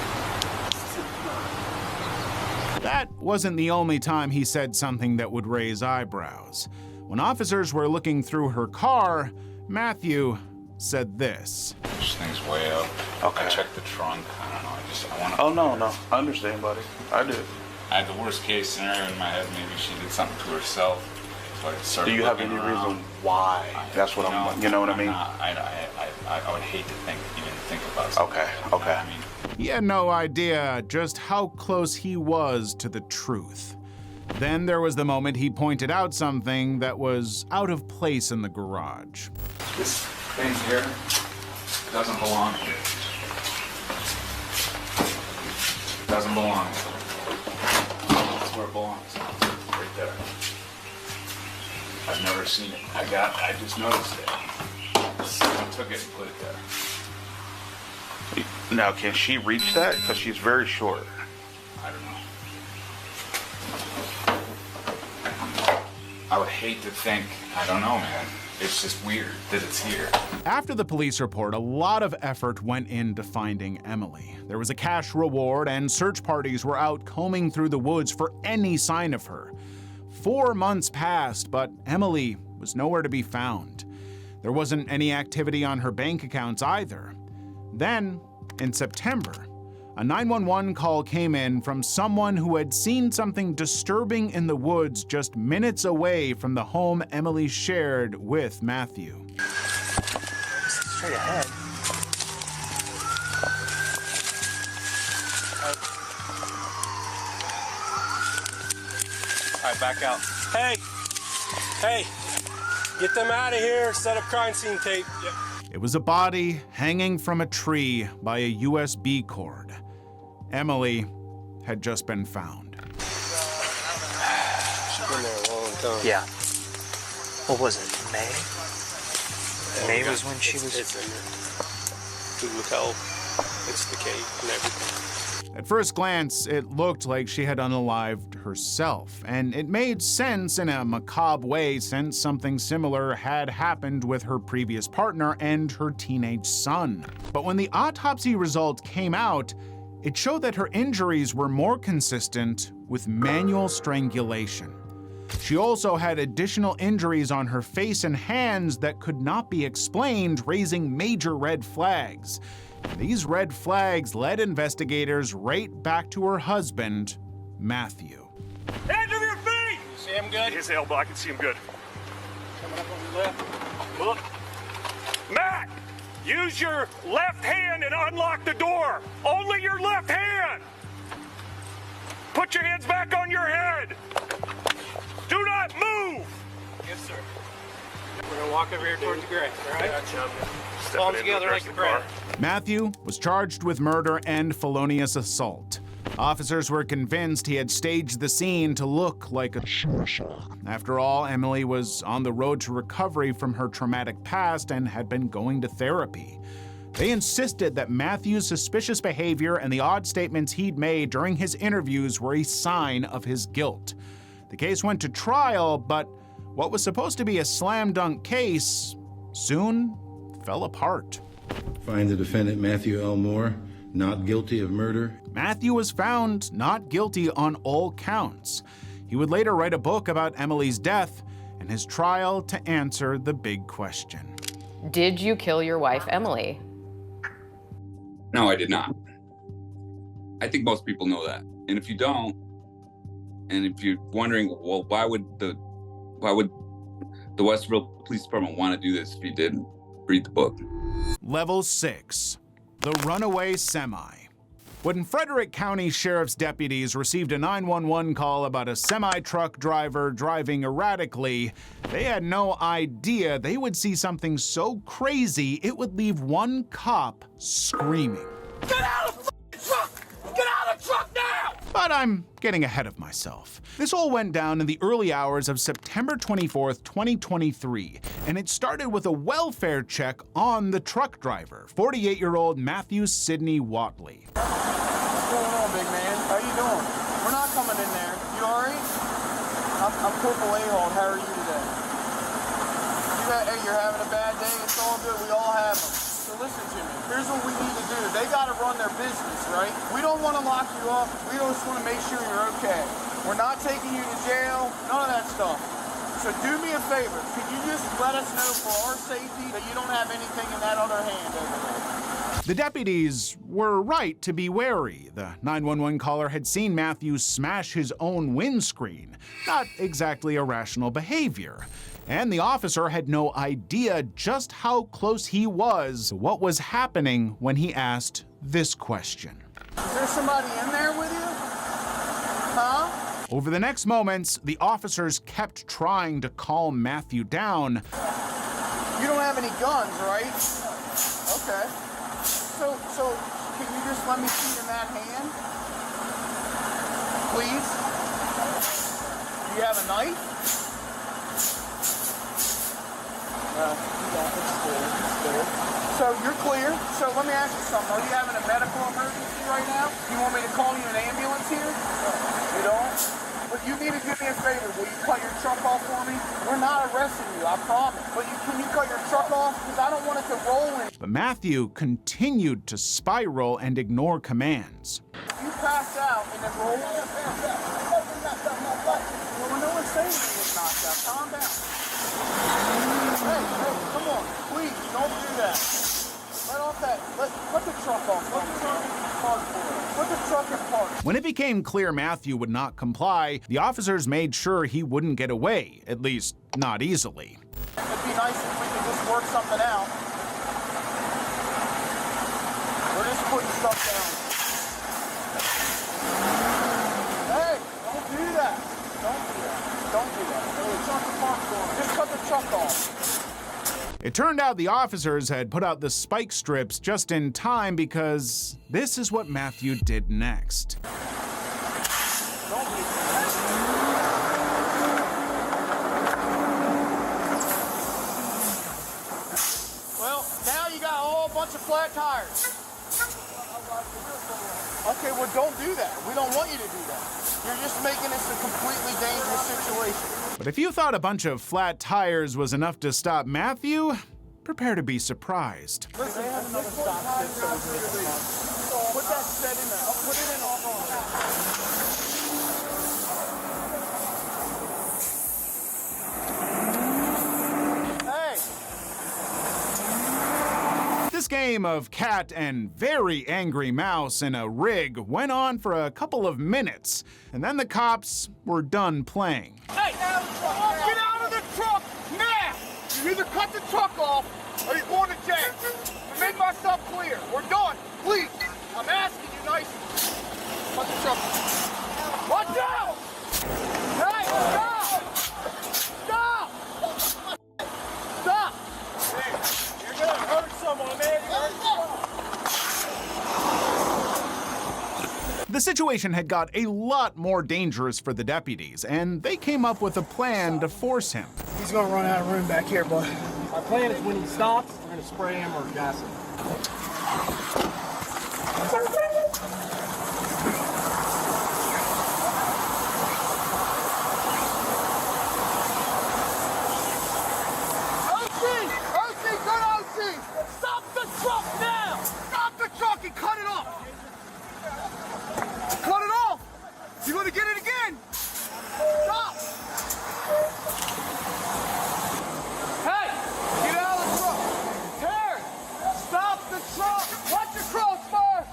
That wasn't the only time he said something that would raise eyebrows. When officers were looking through her car, Matthew said this. This thing's way up. Okay. I checked the trunk. I don't know. I want to. Oh, no. I understand, buddy. I do. I had the worst case scenario in my head. Maybe she did something to herself. So I started Do you have any looking around. reason why? That's what you know what I mean? I would hate to even think about something. Okay. I mean, He had no idea just how close he was to the truth. Then there was the moment he pointed out something that was out of place in the garage. this thing here doesn't belong here. Doesn't belong here. That's where it belongs. Right there. I've never seen it. I just noticed it. Someone took it and put it there. Now, can she reach that? Because she's very short. I don't know. I would hate to think, I don't know, man. It's just weird that it's here. After the police report, a lot of effort went into finding Emily. There was a cash reward, and search parties were out combing through the woods for any sign of her. 4 months passed, but Emily was nowhere to be found. There wasn't any activity on her bank accounts either. Then, in September, a 911 call came in from someone who had seen something disturbing in the woods just minutes away from the home Emily shared with Matthew. Straight ahead. All right, back out. Hey, get them out of here. Set up crime scene tape. Yep. It was a body hanging from a tree by a USB cord. Emily had just been found. She's been there a long time. Yeah. What was it? May? May was when she was. It's in there. You can tell it's decayed and everything. At first glance, it looked like she had unalived herself, and it made sense in a macabre way since something similar had happened with her previous partner and her teenage son. But when the autopsy result came out, it showed that her injuries were more consistent with manual strangulation. She also had additional injuries on her face and hands that could not be explained, raising major red flags. These red flags led investigators right back to her husband, Matthew. Hands over your feet! You see him good? His elbow, I can see him good. Coming up on your left. Look. Matt, use your left hand and unlock the door. Only your left hand. Put your hands back on your head. Do not move. Yes, sir. We're gonna walk over here towards the gray, all right? Gotcha. Palms together like a prayer. Matthew was charged with murder and felonious assault. Officers were convinced he had staged the scene to look like a suicide. After all, Emily was on the road to recovery from her traumatic past and had been going to therapy. They insisted that Matthew's suspicious behavior and the odd statements he'd made during his interviews were a sign of his guilt. The case went to trial, but what was supposed to be a slam-dunk case soon fell apart. Find the defendant, Matthew L. Moore, not guilty of murder. Matthew was found not guilty on all counts. He would later write a book about Emily's death and his trial to answer the big question. Did you kill your wife, Emily? No, I did not. I think most people know that. And if you don't, and if you're wondering, well, why would the Westerville Police Department want to do this if you didn't? Read the book. Level 6, the runaway semi. When Frederick County Sheriff's deputies received a 911 call about a semi-truck driver driving erratically, they had no idea they would see something so crazy it would leave one cop screaming. Get out of the truck! Get out of the truck now! But I'm getting ahead of myself. This all went down in the early hours of September 24th, 2023, and it started with a welfare check on the truck driver, 48-year-old Matthew Sidney Watley. What's going on, big man? How you doing? We're not coming in there. You alright? I'm Corporal Ahald. How are you today? Hey, you're having a bad day? It's all good. We all have them. So listen to me. Here's what we need to do. They got to run their business, right? We don't want to lock you up. We just want to make sure you're okay. We're not taking you to jail. None of that stuff. So do me a favor. Could you just let us know for our safety that you don't have anything in that other hand over there? The deputies were right to be wary. The 911 caller had seen Matthew smash his own windscreen. Not exactly irrational behavior. And the officer had no idea just how close he was to what was happening when he asked this question. Is there somebody in there with you? Huh? Over the next moments, the officers kept trying to calm Matthew down. You don't have any guns, right? Okay. So can you just let me see in that hand? Please? Do you have a knife? So you're clear. So let me ask you something. Are you having a medical emergency right now? You want me to call you an ambulance here? You don't? But you need to do me a favor. Will you cut your truck off for me? We're not arresting you, I promise. But can you cut your truck off? Because I don't want it to roll in. But Matthew continued to spiral and ignore commands. You pass out and then roll. Well, no one's saying you get knocked out. Calm down. Hey, come on. Please, don't do that. Let off that. Put the truck off. Put the truck in park for it. Put the truck in park. When it became clear Matthew would not comply, the officers made sure he wouldn't get away, at least not easily. It'd be nice if we could just work something out. We're just putting stuff down. Hey, don't do that. Don't do that. Don't do that. Put the truck in park for him. Just cut the truck off. It turned out the officers had put out the spike strips just in time because this is what Matthew did next. Well, now you got a whole bunch of flat tires. Okay, well, don't do that. We don't want you to do that. You're just making this a completely dangerous situation. But if you thought a bunch of flat tires was enough to stop Matthew, prepare to be surprised. Listen, they have another stop. Put that set in there. I'll put it in all. This game of cat and very angry mouse in a rig went on for a couple of minutes, and then the cops were done playing. Hey, get out of the truck now! You either cut the truck off or you're going to jail. To make myself clear, we're done. Please, I'm asking you nicely. Cut the truck. Watch out! Hey, stop! Stop! Stop! Hey, you're gonna hurt someone, man. The situation had got a lot more dangerous for the deputies, and they came up with a plan to force him. He's gonna run out of room back here, bud. My plan is when he stops, we're gonna spray him or gas him. You gonna get it again? Stop! Hey! Get out of the truck! Terry! Stop the truck! Watch your crossbar!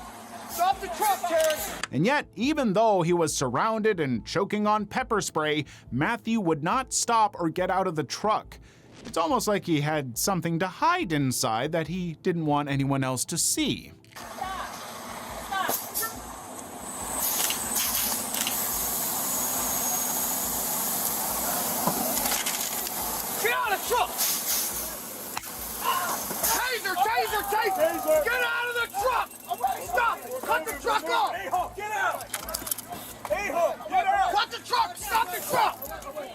Stop the truck, Terry! And yet, even though he was surrounded and choking on pepper spray, Matthew would not stop or get out of the truck. It's almost like he had something to hide inside that he didn't want anyone else to see. Taser! Get out of the truck! Stop it! Cut the truck off! Get out! truck!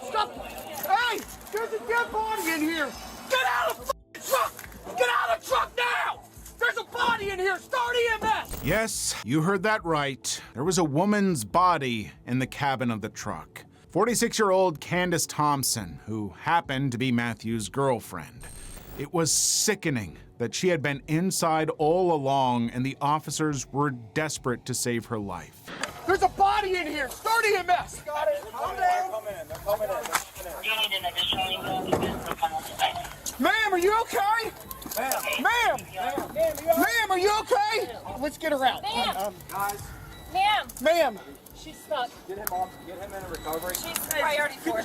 Stop! Hey! There's a dead body in here! Get out of the truck! Get out of the truck now! There's a body in here! Start EMS! Yes, you heard that right. There was a woman's body in the cabin of the truck. 46-year-old Candace Thompson, who happened to be Matthew's girlfriend. It was sickening that she had been inside all along and the officers were desperate to save her life. There's a body in here! Start EMS! Got it! Calm down! They're coming in. You need an additional Ma'am, are you okay? Ma'am, are you okay? Let's get her out. Ma'am. Guys. Ma'am. She's stuck. Get him off. Get him in a recovery. She's priority 4.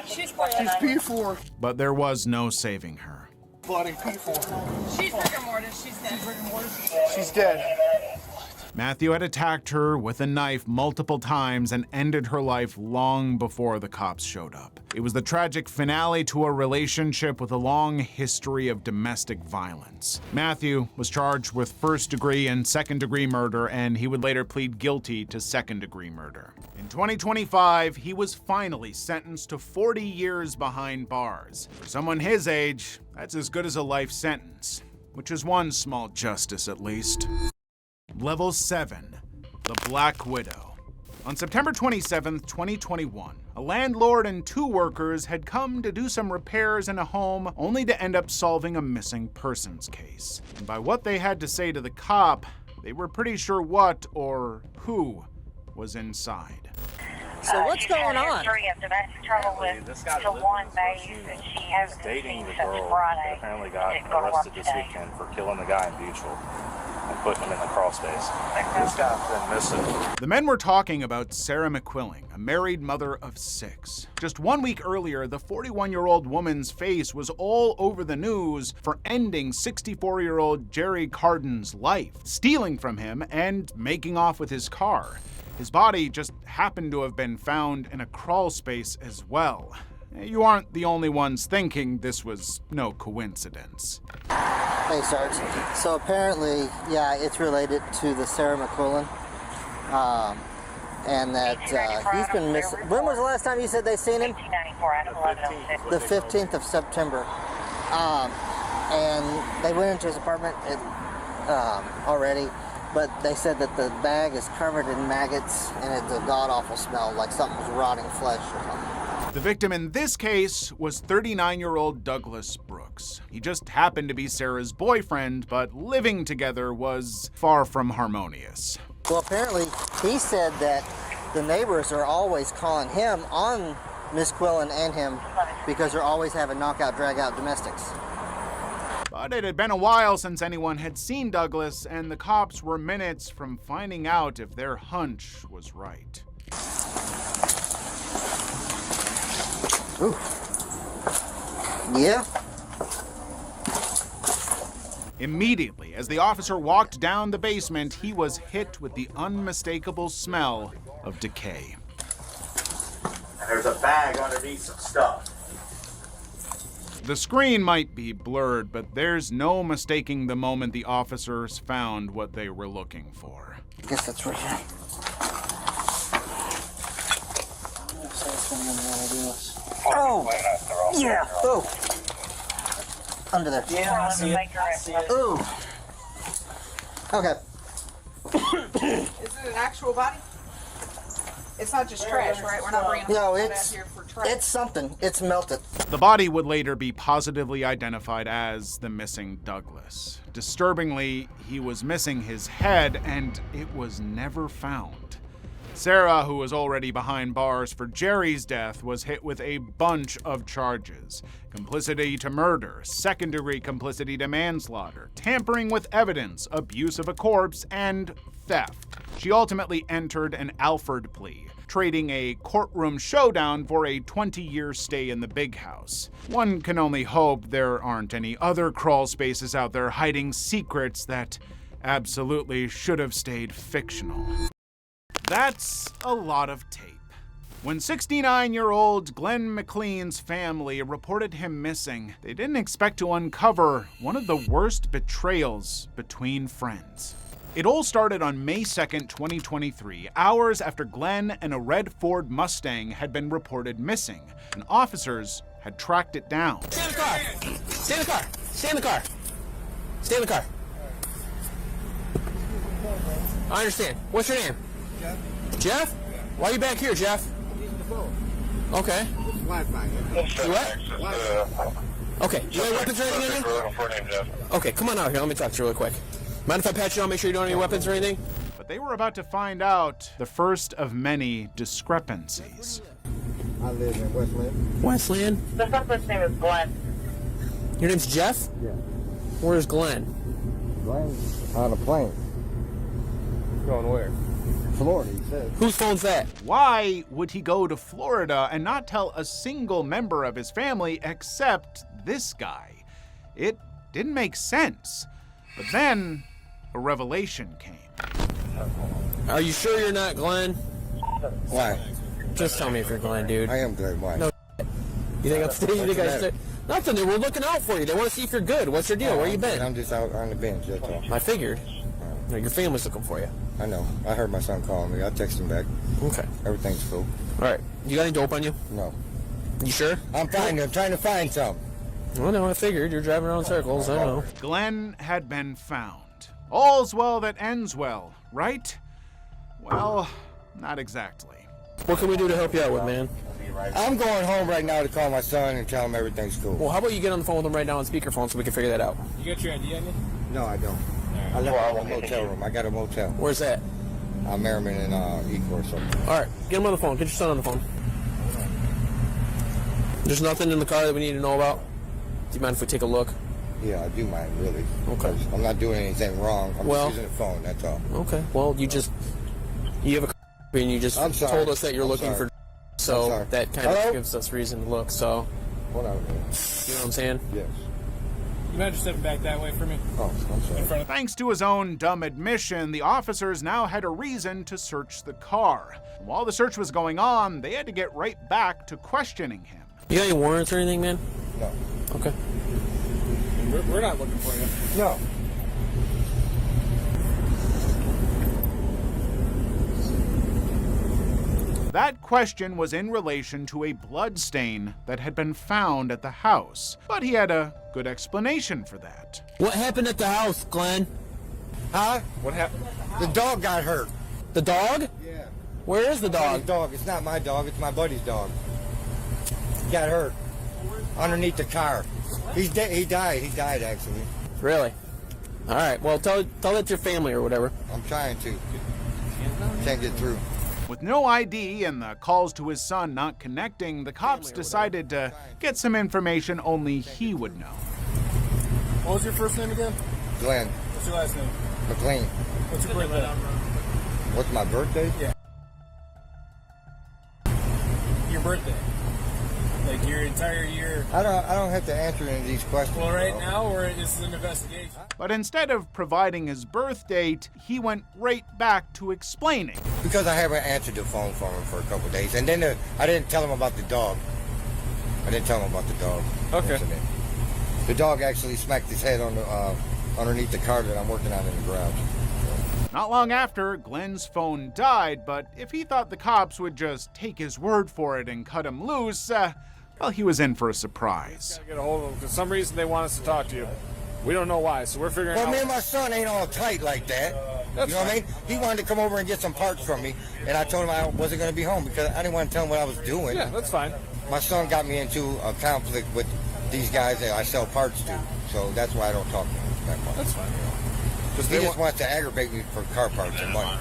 She's priority. She's P4. But there was no saving her. Bloody P4. She's rigor mortis. She's dead. She's dead. Matthew had attacked her with a knife multiple times and ended her life long before the cops showed up. It was the tragic finale to a relationship with a long history of domestic violence. Matthew was charged with first-degree and second-degree murder, and he would later plead guilty to second-degree murder. In 2025, he was finally sentenced to 40 years behind bars. For someone his age, that's as good as a life sentence, which is one small justice at least. Level 7, the Black Widow. On September 27, 2021, a landlord and 2 workers had come to do some repairs in a home only to end up solving a missing persons case. And by what they had to say to the cop, they were pretty sure what or who was inside. So what's going on? Of domestic trouble with the one base that she has dating the since girl Friday. that apparently got arrested this weekend for killing the guy in Beachville and putting him in the crawl space. This guy's been missing. The men were talking about Sarah McQuilling, a married mother of 6. Just 1 week earlier, the 41-year-old woman's face was all over the news for ending 64-year-old Jerry Carden's life, stealing from him and making off with his car. His body just happened to have been found in a crawl space as well. You aren't the only ones thinking this was no coincidence. Hey, Sarge. So apparently, yeah, it's related to the Sarah McQuillan. And that he's been missing. When was the last time you said they seen him? The 15th of September. And they went into his apartment already. But they said that the bag is covered in maggots and it's a god-awful smell, like something was rotting flesh or something. The victim in this case was 39-year-old Douglas Brooks. He just happened to be Sarah's boyfriend, but living together was far from harmonious. Well, apparently he said that the neighbors are always calling him on Miss Quillen and him because they're always having knockout, drag-out domestics. But it had been a while since anyone had seen Douglas, and the cops were minutes from finding out if their hunch was right. Ooh. Yeah? Immediately, as the officer walked down the basement, he was hit with the unmistakable smell of decay. And there's a bag underneath some stuff. The screen might be blurred, but there's no mistaking the moment the officers found what they were looking for. I guess that's right here. Oh! Yeah! Oh! Under there. Yeah, I see it. I see it. Ooh! Okay. Is it an actual body? It's not just trash, right? We're not bringing No, that it's here for trash. it's something. It's melted. The body would later be positively identified as the missing Douglas. Disturbingly, he was missing his head, and it was never found. Sarah, who was already behind bars for Jerry's death, was hit with a bunch of charges: complicity to murder, second-degree complicity to manslaughter, tampering with evidence, abuse of a corpse, and theft. She ultimately entered an Alford plea, trading a courtroom showdown for a 20-year stay in the big house. One can only hope there aren't any other crawl spaces out there hiding secrets that absolutely should have stayed fictional. That's a lot of tape. When 69-year-old Glenn McLean's family reported him missing, they didn't expect to uncover one of the worst betrayals between friends. It all started on May 2nd, 2023, hours after Glenn and a red Ford Mustang had been reported missing, and officers had tracked it down. Stay in the car. Stay in the car. Stay in the car. Stay in the car. I understand. What's your name? Jeff. Jeff? Why are you back here, Jeff? Okay. You what? Okay. You have weapons or anything in there? Okay, come on out here. Let me talk to you really quick. Mind if I pat you on, make sure you don't have any weapons or anything? But they were about to find out the first of many discrepancies. I live in Westland. Westland? The suspect's name is Glenn. Your name's Jeff? Yeah. Where's Glenn? Glenn's on a plane. Going where? Florida, he said. Whose phone's that? Why would he go to Florida and not tell a single member of his family except this guy? It didn't make sense. But then a revelation came. Are you sure you're not Glenn? Why? Just tell me if you're Glenn, dude. I am Glenn. Why? No. You think I'm staying? You think I should? Nothing. We're looking out for you. They want to see if you're good. What's your deal? Where you been? I'm just out on the bench, that's all. I figured. No, your family's looking for you. I know. I heard my son calling me. I'll text him back. Okay. Everything's cool. All right. You got any dope on you? No. You sure? I'm trying to find some. Well, no, I figured. You're driving around in circles. I know. Glenn had been found. All's well that ends well, right? Well, not exactly. What can we do to help you out with, man? I'm going home right now to call my son and tell him everything's cool. Well, how about you get on the phone with him right now on speakerphone so we can figure that out? You got your ID on you? No, I don't. I left a motel room. I got a motel. Where's that? Merriman and Eco or something. All right, get him on the phone. Get your son on the phone. There's nothing in the car that we need to know about? Do you mind if we take a look? Yeah, I do mind, really. Okay. I'm not doing anything wrong. I'm just using the phone, that's all. Okay. Well, you have a and you just told us that you're looking for, so that kind of gives us reason to look, so. Hold on a minute. You know what I'm saying? Yes. You mind just stepping back that way for me? Oh, I'm sorry. Thanks to his own dumb admission, the officers now had a reason to search the car. While the search was going on, they had to get right back to questioning him. You got any warrants or anything, man? No. Okay. We're not looking for you. No. That question was in relation to a blood stain that had been found at the house, but he had a good explanation for that. What happened at the house, Glenn? Huh? What happened? The dog got hurt. The dog? Yeah. Where is the dog? Dog. It's not my dog. It's my buddy's dog. He got hurt underneath the car. He's dead. He died actually. Really? All right. Well, tell that to your family or whatever. I'm trying to. Can't get through. With no ID and the calls to his son not connecting, the cops decided to get some information only he would know. What was your first name again? Glenn. What's your last name? McLean. What's your birthday? What's my birthday? Yeah. Your birthday. Like your entire year. I don't have to answer any of these questions. Well, right now, this is an investigation. But instead of providing his birth date, he went right back to explaining. Because I haven't answered the phone for him for a couple of days. And then I didn't tell him about the dog. Okay. Incident. The dog actually smacked his head on the underneath the car that I'm working on in the garage. Not long after, Glenn's phone died, but if he thought the cops would just take his word for it and cut him loose, well, he was in for a surprise. Gotta get a hold of them. For some reason, they want us to talk to you. We don't know why, so we're figuring out. Well, me and my son ain't all tight like that. You know what I mean? He wanted to come over and get some parts from me, and I told him I wasn't going to be home because I didn't want to tell him what I was doing. Yeah, that's fine. My son got me into a conflict with these guys that I sell parts to, so that's why I don't talk to him that much. That's fine. He just wants to aggravate me for car parts and money.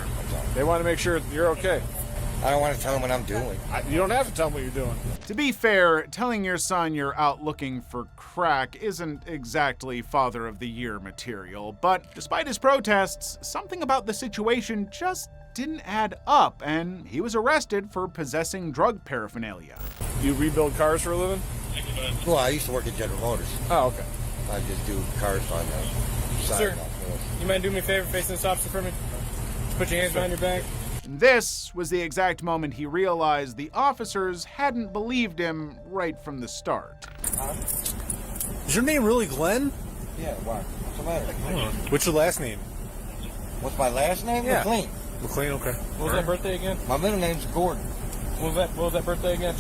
They want to make sure you're okay. I don't want to tell him what I'm doing. You don't have to tell them what you're doing. To be fair, telling your son you're out looking for crack isn't exactly Father of the Year material, but despite his protests, something about the situation just didn't add up, and he was arrested for possessing drug paraphernalia. You rebuild cars for a living? Well, I used to work at General Motors. Oh, okay. I just do cars on the side. Sir, you mind doing me a favor facing this officer for me? Put your hands behind your back. This was the exact moment he realized the officers hadn't believed him right from the start. Is your name really Glenn? Yeah, why? What's the matter? What's your last name? What's my last name? Yeah. McLean. McLean, okay. What was that birthday again? My middle name's Gordon. What was that birthday again?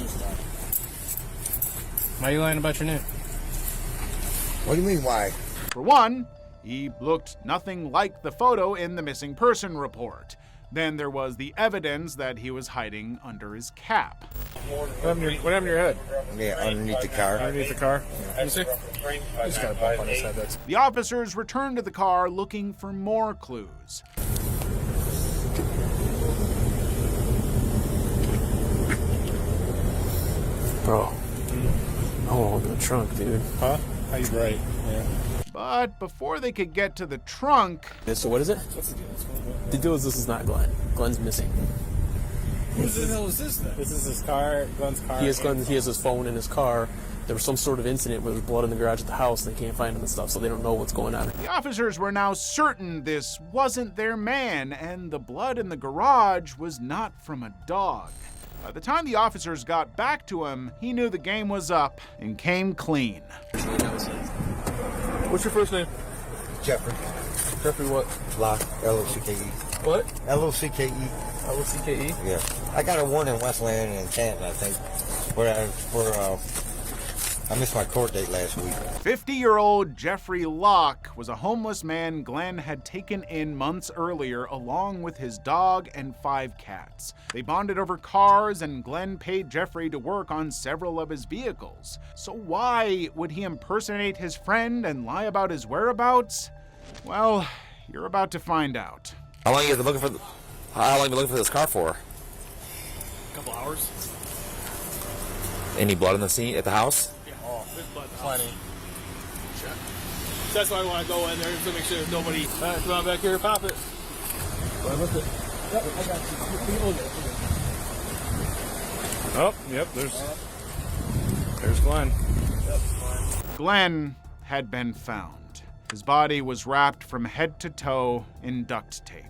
Why are you lying about your name? What do you mean, why? For one, he looked nothing like the photo in the missing person report. Then there was the evidence that he was hiding under his cap. What happened to your head? Yeah, underneath the car. Underneath the car? You see? He's got a bump on his head. That's... The officers returned to the car looking for more clues. Bro, I want to open the trunk, dude. Huh? How you bright? Yeah. But before they could get to the trunk... So what is it? The deal is this is not Glenn. Glenn's missing. Who the hell is this then? This is his car, Glenn's car. He has his phone in his car. There was some sort of incident where there was blood in the garage at the house and they can't find him and stuff, so they don't know what's going on. The officers were now certain this wasn't their man, and the blood in the garage was not from a dog. By the time the officers got back to him, he knew the game was up and came clean. What's your first name? Jeffrey. Jeffrey what? Locke. L-O-C-K-E. What? L-O-C-K-E. L-O-C-K-E? Yeah. I got a warrant in Westland and Canton, I think, where I missed my court date last week. 50-year-old Jeffrey Locke was a homeless man Glenn had taken in months earlier along with his dog and 5 cats. They bonded over cars, and Glenn paid Jeffrey to work on several of his vehicles. So why would he impersonate his friend and lie about his whereabouts? Well, you're about to find out. How long have you been looking for this car for? A couple hours. Any blood on the scene at the house? Yeah, there's blood. Plenty. Check. So that's why I want to go in there to make sure there's nobody. All right, come on back here, pop it. Go ahead with it. Yep, I got you. Oh, yep, there's Glenn. Glenn had been found. His body was wrapped from head to toe in duct tape.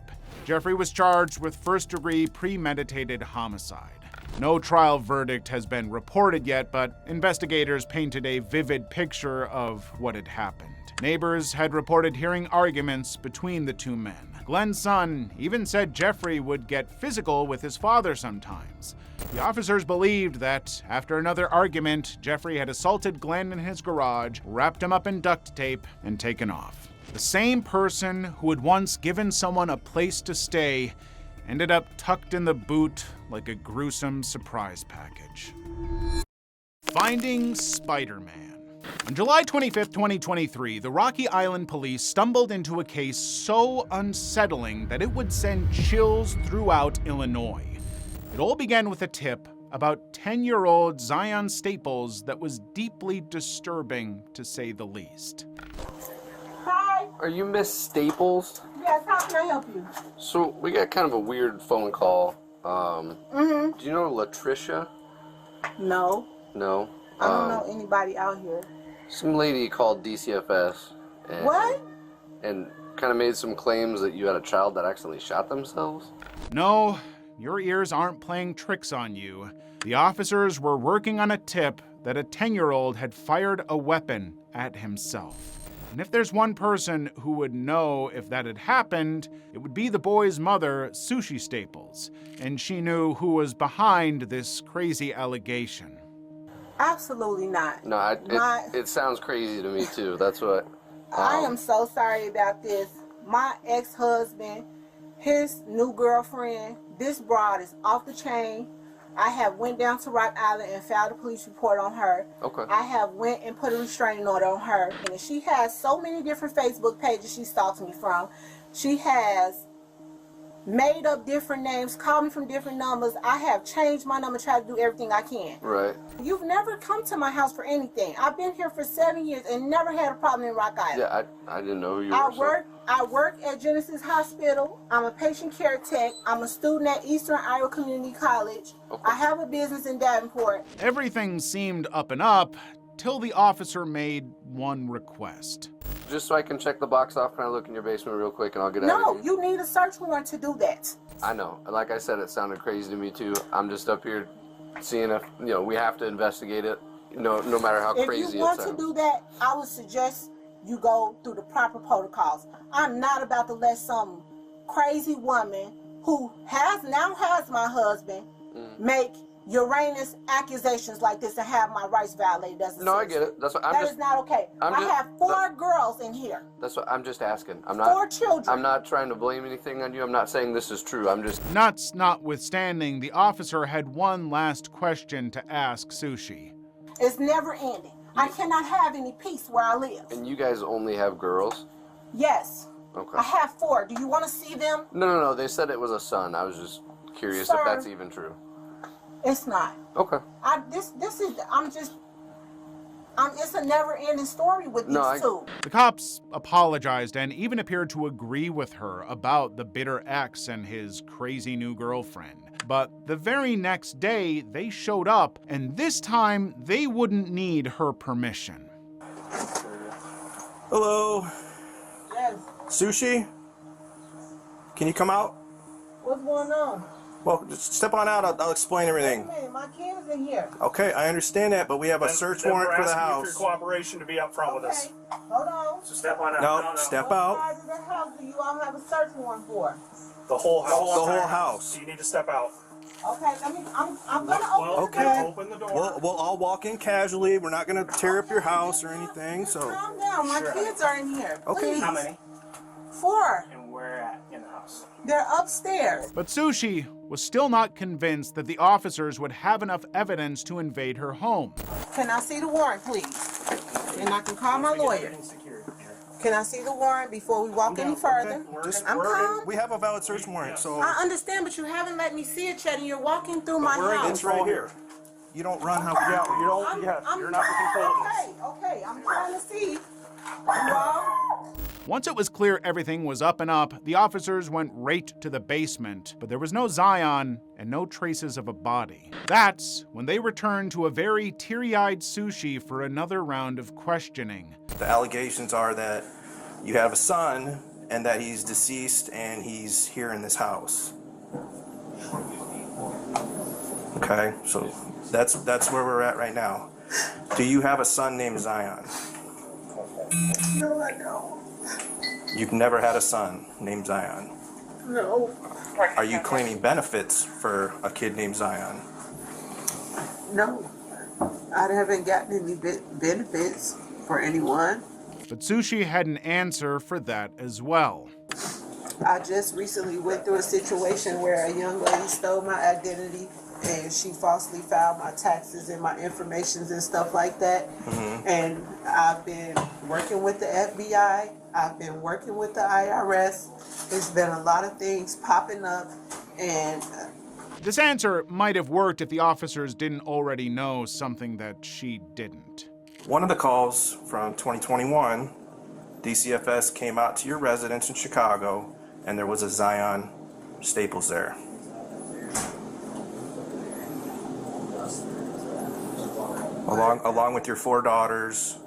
Jeffrey was charged with first-degree premeditated homicide. No trial verdict has been reported yet, but investigators painted a vivid picture of what had happened. Neighbors had reported hearing arguments between the two men. Glenn's son even said Jeffrey would get physical with his father sometimes. The officers believed that, after another argument, Jeffrey had assaulted Glenn in his garage, wrapped him up in duct tape, and taken off. The same person who had once given someone a place to stay ended up tucked in the boot like a gruesome surprise package. Finding Spider-Man. On July 25, 2023, the Rocky Island police stumbled into a case so unsettling that it would send chills throughout Illinois. It all began with a tip about 10-year-old Zion Staples that was deeply disturbing, to say the least. Hi. Are you Miss Staples? Yes, how can I help you? So we got kind of a weird phone call. Do you know Latricia? No. No. I don't know anybody out here. Some lady called DCFS. And, What? And kind of made some claims that you had a child that accidentally shot themselves. No, your ears aren't playing tricks on you. The officers were working on a tip that a 10-year-old had fired a weapon at himself. And if there's one person who would know if that had happened, it would be the boy's mother, Sushi Staples. And she knew who was behind this crazy allegation. Absolutely not. No, it sounds crazy to me too. That's what. I am so sorry about this. My ex-husband, his new girlfriend, this broad is off the chain. I have went down to Rock Island and filed a police report on her. Okay. I have went and put a restraining order on her. And she has so many different Facebook pages she stalks me from. She has made up different names, called me from different numbers. I have changed my number, tried to do everything I can. Right. You've never come to my house for anything. I've been here for 7 years and never had a problem in Rock Island. Yeah, I didn't know who you were. I work at Genesis Hospital. I'm a patient care tech. I'm a student at Eastern Iowa Community College. Okay. I have a business in Davenport. Everything seemed up and up till the officer made one request. Just so I can check the box off, can I look in your basement real quick and I'll get out of here? No, you need a search warrant to do that. I know. Like I said, it sounded crazy to me too. I'm just up here seeing if, we have to investigate it, no matter how crazy it sounds. If you want to do that, I would suggest you go through the proper protocols. I'm not about to let some crazy woman who now has my husband make Uranus accusations like this and have my rights violated as a No, I citizen. get it. That's what That is not okay. I have 4 girls in here. That's what I'm just asking. I'm not 4 children. I'm not trying to blame anything on you. I'm not saying this is true. I'm just Nuts notwithstanding, the officer had one last question to ask Sushi. It's never ending. I cannot have any peace where I live. And you guys only have girls? Yes. Okay. I have 4. Do you want to see them? No. They said it was a son. I was just curious Sir, if that's even true. It's not. Okay. It's a never-ending story with these two. The cops apologized and even appeared to agree with her about the bitter ex and his crazy new girlfriend. But the very next day, they showed up, and this time, they wouldn't need her permission. Hello. Yes. Sushi? Can you come out? What's going on? Well, just step on out. I'll explain everything. Wait a minute, my kid's in here. Okay, I understand that, but we have a search warrant for the house. For your cooperation to be up front with us. Hold on. So step on out. No, step out. What part of the house do you all have a search warrant for? The whole house. The whole house. So you need to step out. Okay, I'm gonna open the door. Open the door. We'll all walk in casually. We're not going to tear up your house or anything, so... Calm down. My kids are in here. Okay. Please. How many? 4. And where at in the house? They're upstairs. But Sushi was still not convinced that the officers would have enough evidence to invade her home. Can I see the warrant, please? And I can call my lawyer. Can I see the warrant before we walk any further? I'm calm. We have a valid search warrant, so... I understand, but you haven't let me see it, Chet, and you're walking through my house. It's right here. You don't run how... Yeah, you don't... you're not in control of this. Okay, I'm trying to see. Well, Once it was clear everything was up and up, the officers went right to the basement, but there was no Zion and no traces of a body. That's when they returned to a very teary-eyed Sushi for another round of questioning. The allegations are that you have a son and that he's deceased and he's here in this house. Okay, so that's where we're at right now. Do you have a son named Zion? no, I don't. You've never had a son named Zion? No. Are you claiming benefits for a kid named Zion? No. I haven't gotten any benefits for anyone. But Sushi had an answer for that as well. I just recently went through a situation where a young lady stole my identity and she falsely filed my taxes and my informations and stuff like that. Mm-hmm. And I've been working with the FBI. I've been working with the IRS. There's been a lot of things popping up, and this answer might have worked if the officers didn't already know something that she didn't. One of the calls from 2021, DCFS came out to your residence in Chicago, and there was a Zion Staples there. Along with your 4 daughters,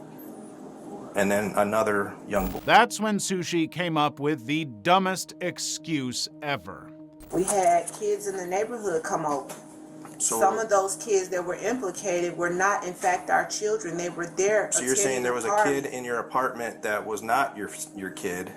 and then another young boy. That's when Sushi came up with the dumbest excuse ever. We had kids in the neighborhood come over. So, some of those kids that were implicated were not, in fact, our children. They were there. So you're saying there was a kid in your apartment that was not your kid,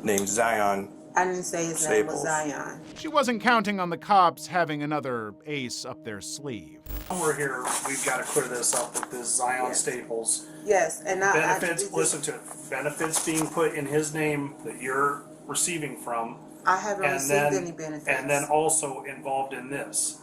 named Zion? I didn't say his name was Zion. She wasn't counting on the cops having another ace up their sleeve. We're here. We've got to clear this up with this Zion Staples. Yes, and benefits. Listen to it. Benefits being put in his name that you're receiving from. I haven't received any benefits. And then also involved in this.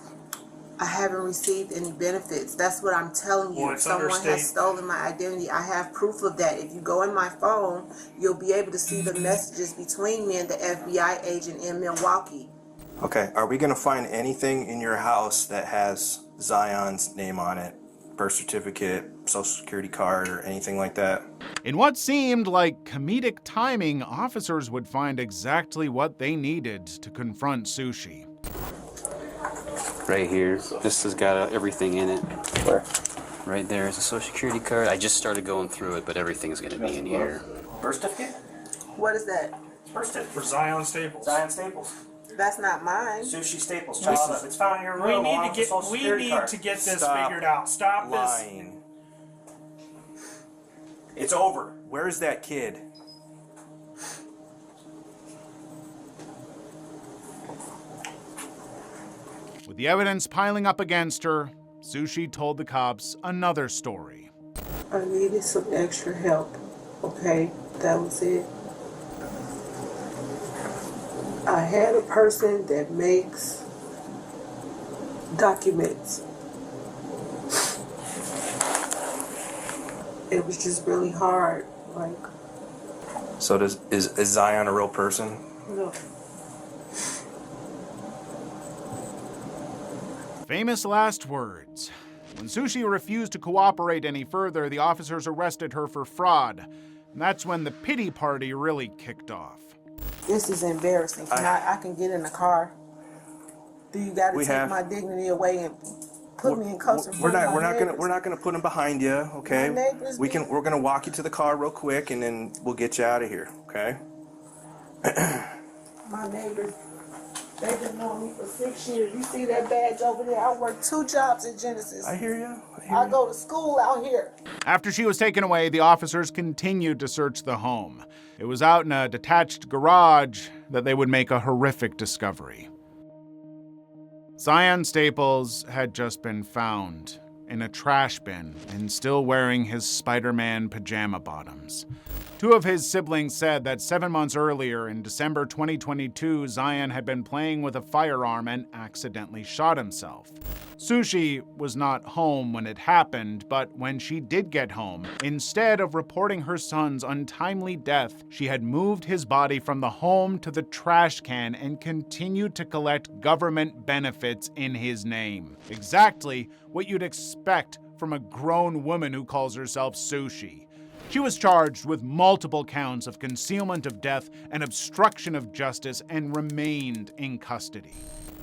I haven't received any benefits. That's what I'm telling you. Someone has stolen my identity. I have proof of that. If you go in my phone, you'll be able to see the messages between me and the FBI agent in Milwaukee. Okay, are we going to find anything in your house that has Zion's name on it? Birth certificate, social security card, or anything like that? In what seemed like comedic timing, officers would find exactly what they needed to confront Sushi. Right here. This has got everything in it. Where? Right there is a social security card. I just started going through it, but everything's going to be in here. Birth certificate? What is that? Birth certificate. For Zion Staples. Zion Staples. That's not mine. Sushi Staples. Child, it's found in your room. We need to get this figured out. Stop lying. It's over. Where's that kid? With the evidence piling up against her, Sushi told the cops another story. I needed some extra help, okay? That was it. I had a person that makes documents. It was just really hard, like. So is Zion a real person? No. Famous last words. When Sushi refused to cooperate any further, the officers arrested her for fraud. And that's when the pity party really kicked off. This is embarrassing. I can get in the car. Do you got to take my dignity away and put me in cuffs? We're not gonna put him behind you, okay? We're gonna walk you to the car real quick, and then we'll get you out of here, okay? My neighbors, they've been knowing me for 6 years. You see that badge over there? I work 2 jobs at Genesis. I hear you. I go to school out here. After she was taken away, the officers continued to search the home. It was out in a detached garage that they would make a horrific discovery. Zion Staples had just been found in a trash bin and still wearing his Spider-Man pajama bottoms. 2 of his siblings said that 7 months earlier, in December 2022, Zion had been playing with a firearm and accidentally shot himself. Sushi was not home when it happened, but when she did get home, instead of reporting her son's untimely death, she had moved his body from the home to the trash can and continued to collect government benefits in his name. Exactly what you'd expect from a grown woman who calls herself Sushi. She was charged with multiple counts of concealment of death and obstruction of justice and remained in custody.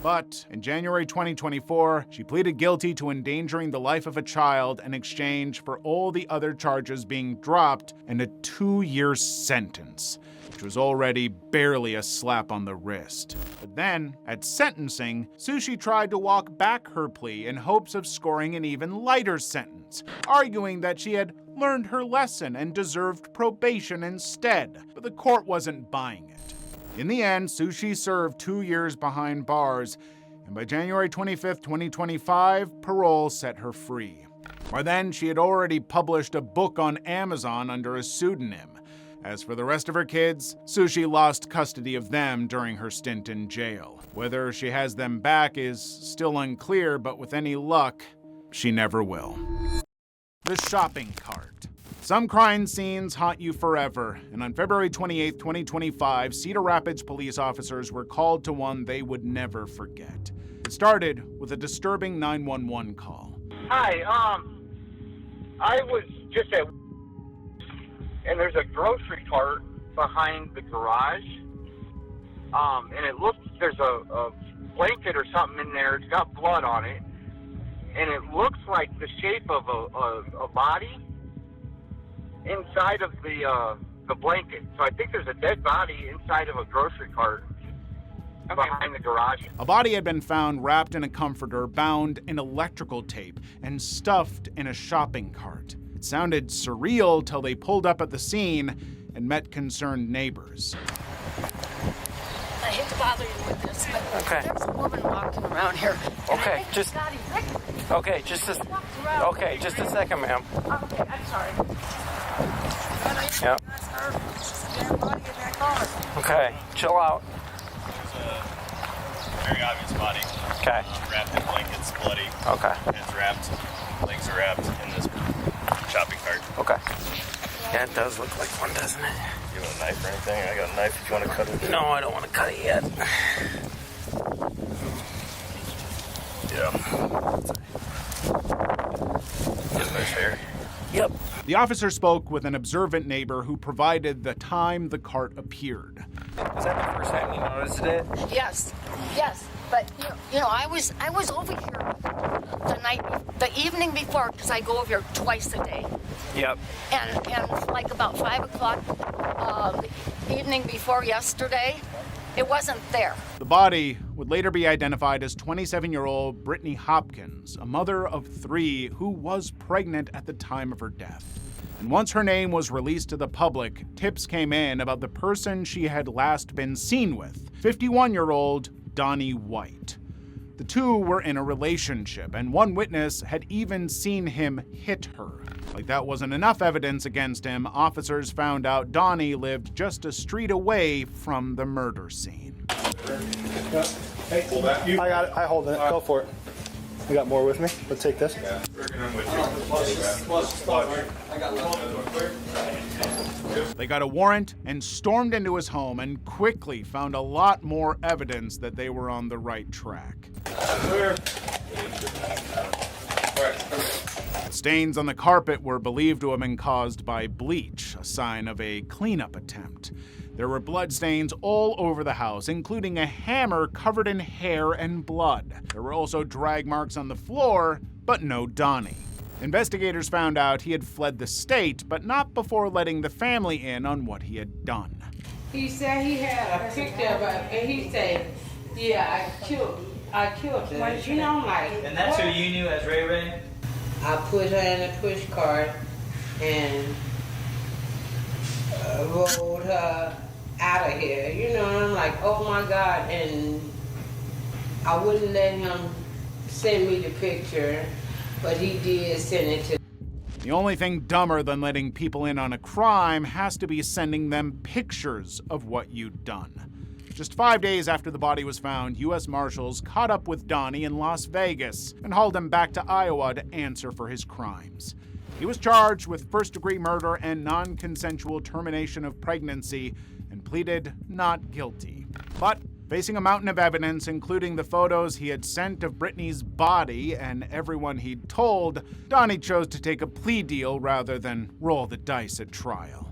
But in January 2024, she pleaded guilty to endangering the life of a child in exchange for all the other charges being dropped and a 2-year sentence, which was already barely a slap on the wrist. But then, at sentencing, Sushi tried to walk back her plea in hopes of scoring an even lighter sentence, arguing that she had learned her lesson and deserved probation instead, but the court wasn't buying it. In the end, Sushi served 2 years behind bars, and by January 25th, 2025, parole set her free. By then, she had already published a book on Amazon under a pseudonym. As for the rest of her kids, Sushi lost custody of them during her stint in jail. Whether she has them back is still unclear, but with any luck, she never will. The shopping cart. Some crime scenes haunt you forever, and on February 28, 2025, Cedar Rapids police officers were called to one they would never forget. It started with a disturbing 911 call. Hi, I was just at, and there's a grocery cart behind the garage, and it looks, there's a blanket or something in there, it's got blood on it, and it looks like the shape of a body inside of the blanket. So I think there's a dead body inside of a grocery cart behind the garage. A body had been found wrapped in a comforter, bound in electrical tape, and stuffed in a shopping cart. It sounded surreal till they pulled up at the scene and met concerned neighbors. I hate to bother you with this, but okay. There's a woman walking around here. Okay, just a second, ma'am. Okay, I'm sorry. Yep. Okay, chill out. There's a very obvious body. Okay. Wrapped in blankets, bloody. Okay. Head's wrapped, legs are wrapped in this shopping cart. Okay. Yeah, it does look like one, doesn't it? You want a knife or anything? I got a knife if you want to cut it. No, I don't want to cut it yet. Yeah. Just nice hair. Yep. The officer spoke with an observant neighbor who provided the time the cart appeared. Is that the first time you noticed it? Yes, but you know, I was over here the evening before, because I go over here twice a day. Yep. And like about 5 o'clock the evening before yesterday, it wasn't there. The body would later be identified as 27-year-old Brittany Hopkins, a mother of 3 who was pregnant at the time of her death. And once her name was released to the public, tips came in about the person she had last been seen with, 51-year-old Donnie White. The two were in a relationship, and one witness had even seen him hit her. Like that wasn't enough evidence against him, officers found out Donnie lived just a street away from the murder scene. Hey, hold that. I got it. I hold it. Go for it. You got more with me? Let's take this. Yeah. They got a warrant and stormed into his home and quickly found a lot more evidence that they were on the right track. Stains on the carpet were believed to have been caused by bleach, a sign of a cleanup attempt. There were bloodstains all over the house, including a hammer covered in hair and blood. There were also drag marks on the floor, but no Donnie. Investigators found out he had fled the state, but not before letting the family in on what he had done. He said he had a picture of her, and he said, yeah, I killed her. You know, I'm like, and that's what? who you knew as Ray Ray? I put her in a push cart and rolled her out of here. You know, and I'm like, oh my God, and I wouldn't let him send me the picture, but he did send it to me. The only thing dumber than letting people in on a crime has to be sending them pictures of what you'd done. Just 5 days after the body was found, U.S. Marshals caught up with Donnie in Las Vegas and hauled him back to Iowa to answer for his crimes. He was charged with first-degree murder and non-consensual termination of pregnancy and pleaded not guilty. But facing a mountain of evidence, including the photos he had sent of Brittany's body and everyone he'd told, Donnie chose to take a plea deal rather than roll the dice at trial.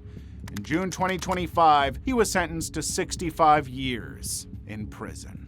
In June 2025, he was sentenced to 65 years in prison.